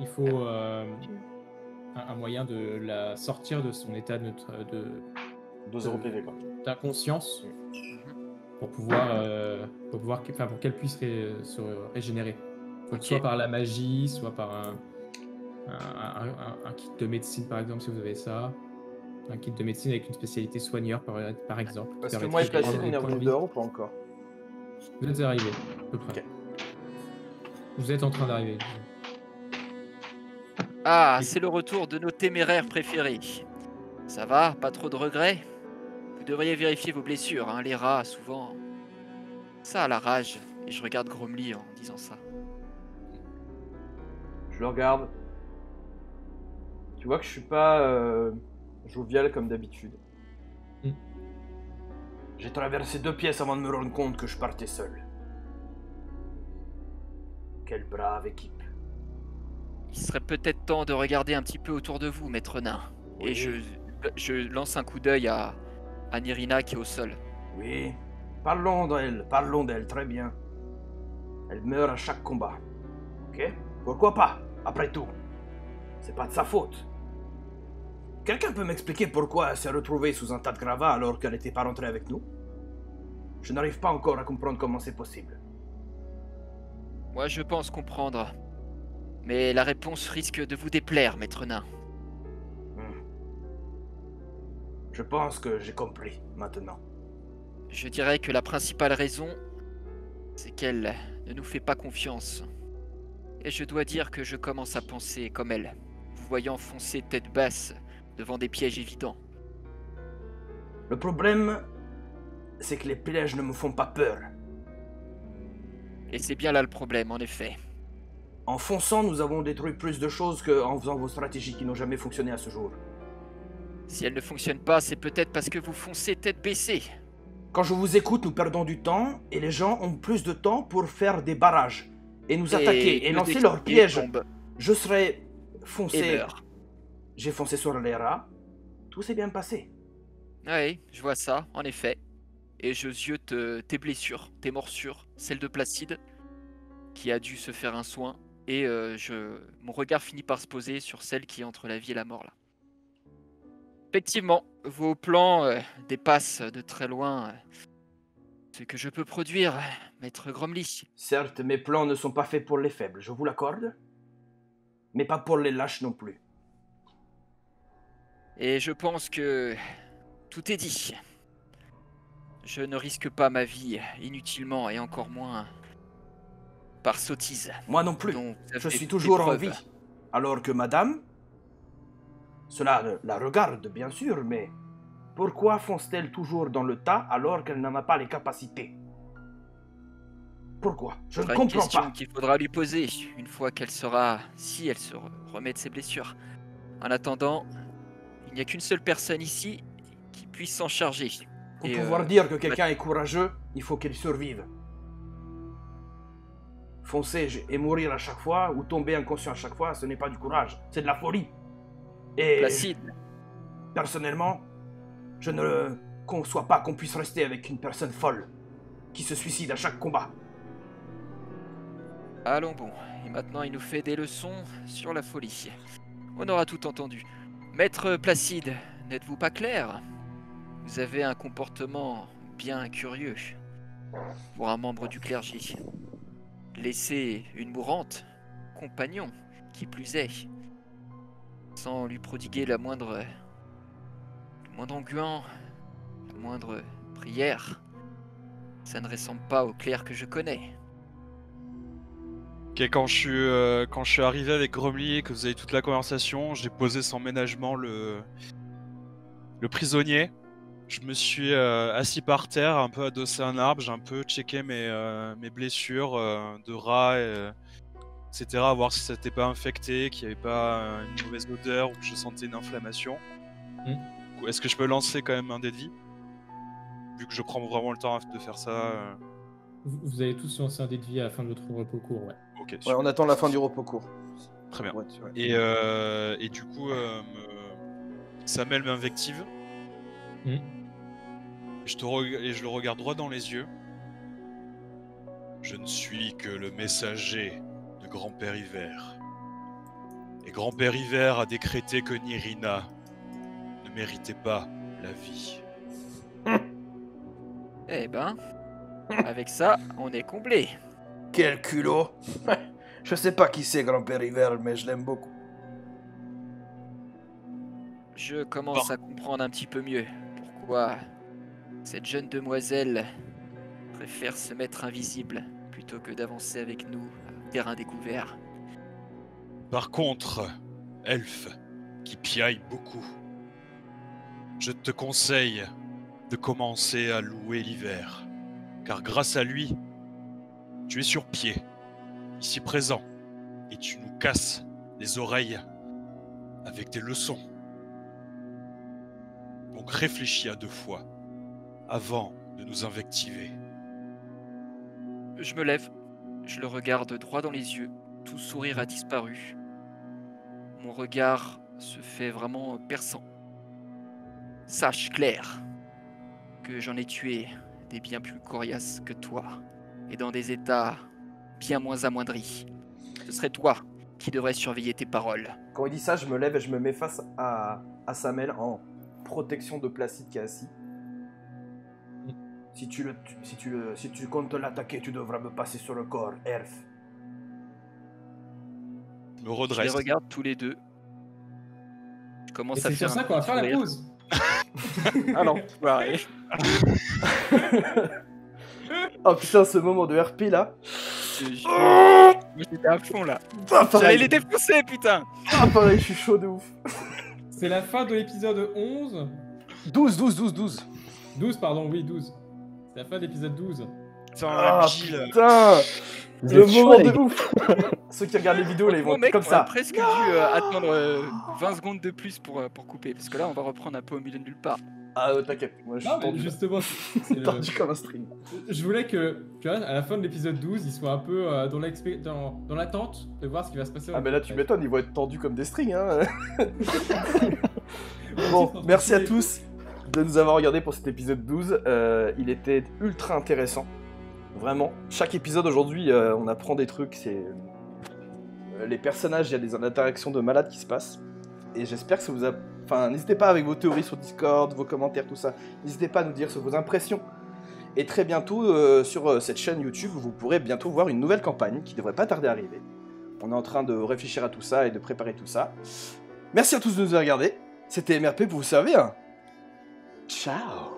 il faut un moyen de la sortir de son état de 2 0 PV, quoi. d'inconscience pour pouvoir pour qu'elle puisse se régénérer. Donc, Ok. soit par la magie, soit par un kit de médecine par exemple si vous avez ça. Un kit de médecine avec une spécialité soigneur par exemple. qui Parce que permettrait moi et de prendre Placide, on des est points de revenu vie. dehors ou pas encore? Vous êtes arrivé, à peu près. Ok. Vous êtes en train d'arriver. Ah, c'est le retour de nos téméraires préférés. Ça va? Pas trop de regrets? Vous devriez vérifier vos blessures, hein. Les rats, souvent, ça a la rage. Et je regarde Gromly en disant ça. Je le regarde. Tu vois que je suis pas jovial comme d'habitude. Mm. J'ai traversé 2 pièces avant de me rendre compte que je partais seul. Quelle brave équipe. Il serait peut-être temps de regarder un petit peu autour de vous, maître nain. Oui. Et je lance un coup d'œil à Nirina qui est au sol. Oui, parlons d'elle, très bien. Elle meurt à chaque combat. Ok? Pourquoi pas, après tout? C'est pas de sa faute. Quelqu'un peut m'expliquer pourquoi elle s'est retrouvée sous un tas de gravats alors qu'elle n'était pas rentrée avec nous? Je n'arrive pas encore à comprendre comment c'est possible. Moi, je pense comprendre. Mais la réponse risque de vous déplaire, maître nain. Je pense que j'ai compris, maintenant. Je dirais que la principale raison, c'est qu'elle ne nous fait pas confiance. Et je dois dire que je commence à penser comme elle, vous voyant foncer tête basse devant des pièges évidents. Le problème, c'est que les pièges ne me font pas peur. Et c'est bien là le problème, en effet. En fonçant, nous avons détruit plus de choses qu'en faisant vos stratégies qui n'ont jamais fonctionné à ce jour. Si elle ne fonctionne pas, c'est peut-être parce que vous foncez tête baissée. Quand je vous écoute, nous perdons du temps et les gens ont plus de temps pour faire des barrages et nous attaquer et que lancer des leurs pieds pièges. tombent Je serais et foncé. meurent. J'ai foncé sur les rats. Tout s'est bien passé. Oui, je vois ça, en effet. Et je ziote tes blessures, tes morsures, celle de Placide, qui a dû se faire un soin. Et mon regard finit par se poser sur celle qui est entre la vie et la mort, là. Effectivement, vos plans dépassent de très loin ce que je peux produire, maître Gromly. Certes, mes plans ne sont pas faits pour les faibles, je vous l'accorde. Mais pas pour les lâches non plus. Et je pense que tout est dit. Je ne risque pas ma vie inutilement et encore moins par sottise. Moi non plus. dont vous Je avez suis des toujours en preuves. vie. Alors que madame... Cela la regarde, bien sûr, mais... Pourquoi fonce-t-elle toujours dans le tas alors qu'elle n'en a pas les capacités? Pourquoi? Je ne Ce sera une comprends question pas. qu'il faudra lui poser une fois qu'elle sera... si elle se remet de ses blessures. En attendant, il n'y a qu'une seule personne ici qui puisse s'en charger. Pour Et, pouvoir dire que quelqu'un est courageux, il faut qu'il survive. Foncer et mourir à chaque fois, ou tomber inconscient à chaque fois, ce n'est pas du courage, c'est de la folie. Et Placide, personnellement, je ne conçois pas qu'on puisse rester avec une personne folle, qui se suicide à chaque combat. allons bon. Et maintenant, il nous fait des leçons sur la folie. On aura tout entendu. Maître Placide, n'êtes-vous pas clair? Vous avez un comportement bien curieux pour un membre du clergé. Laisser une mourante, compagnon, qui plus est, sans lui prodiguer le moindre onguent, la moindre prière, ça ne ressemble pas au clerc que je connais. Ok, quand je suis arrivé avec Gromly et que vous avez toute la conversation, j'ai posé sans ménagement le prisonnier Je me suis assis par terre, un peu adossé à un arbre, j'ai un peu checké mes blessures de rats, etc. Voir si ça n'était pas infecté, qu'il n'y avait pas une mauvaise odeur ou que je sentais une inflammation. Est-ce que je peux lancer quand même un dé de vie? Vu que je prends vraiment le temps de faire ça. Vous avez tous lancé un dé de vie à la fin de votre repos court, ouais. Ok, Ouais, super. on attend la fin du repos court. Très bien. Ouais. Et du coup, Samuel m'invective. Mm. Et je le regarde droit dans les yeux. Je ne suis que le messager de Grand-Père Hiver. Et Grand-Père Hiver a décrété que Nirina ne méritait pas la vie. Eh ben, avec ça, on est comblé. Quel culot. Je sais pas qui c'est Grand-Père Hiver, mais je l'aime beaucoup. Je commence à comprendre un petit peu mieux pourquoi cette jeune demoiselle préfère se mettre invisible plutôt que d'avancer avec nous à terrain découvert. Par contre, elfe, qui piaille beaucoup, je te conseille de commencer à louer l'hiver. Car grâce à lui, tu es sur pied, ici présent, et tu nous casses les oreilles avec tes leçons. Donc réfléchis à 2 fois avant de nous invectiver. Je me lève, je le regarde droit dans les yeux, tout sourire a disparu. Mon regard se fait vraiment perçant. Sache, Claire, que j'en ai tué des bien plus coriaces que toi, et dans des états bien moins amoindris. Ce serait toi qui devrais surveiller tes paroles. Quand il dit ça, je me lève et je me mets face à Samuel en protection de Placide qui est assis. Si tu comptes l'attaquer, tu devras me passer sur le corps, elfe. Je me Je les redresse. regarde tous les deux. Je Et commence c'est à faire sur ça un qu'on va petit faire la sourire. pause. Ah non, ouais. Oh putain, ce moment de RP là. Moi j'étais à fond là. Ah, J'allais pareil. les défoncer, putain. Ah, pareil, je suis chaud de ouf. C'est la fin de l'épisode 11. 12. 12, pardon, oui, 12. C'est la fin de l'épisode 12. Putain, Ah Gilles. putain. Vous Le êtes chaud, moment les de gars. ouf. Ceux qui regardent les vidéos là, ils vont Bon, être mec, comme on a ça. presque dû attendre 20 secondes de plus pour couper, parce que là on va reprendre un peu au milieu de nulle part. Ah, t'inquiète, moi je suis Non, mais tendu. justement, c'est Tendu comme un string. je voulais que, tu vois, à la fin de l'épisode 12, il soit un peu dans l'attente de voir ce qui va se passer. Ah, mais là tu m'étonnes, ils vont être tendus comme des strings. Hein. Bon, Bon, merci à tous de nous avoir regardés pour cet épisode 12. Il était ultra intéressant. Vraiment. Chaque épisode aujourd'hui, on apprend des trucs. C'est les personnages, il y a des interactions de malades qui se passent. Et j'espère que ça vous a... Enfin, n'hésitez pas avec vos théories sur Discord, vos commentaires, tout ça. N'hésitez pas à nous dire sur vos impressions. Et très bientôt, sur cette chaîne YouTube, vous pourrez bientôt voir une nouvelle campagne qui devrait pas tarder à arriver. On est en train de réfléchir à tout ça et de préparer tout ça. Merci à tous de nous avoir regardés. C'était MRP pour vous servir. Ciao.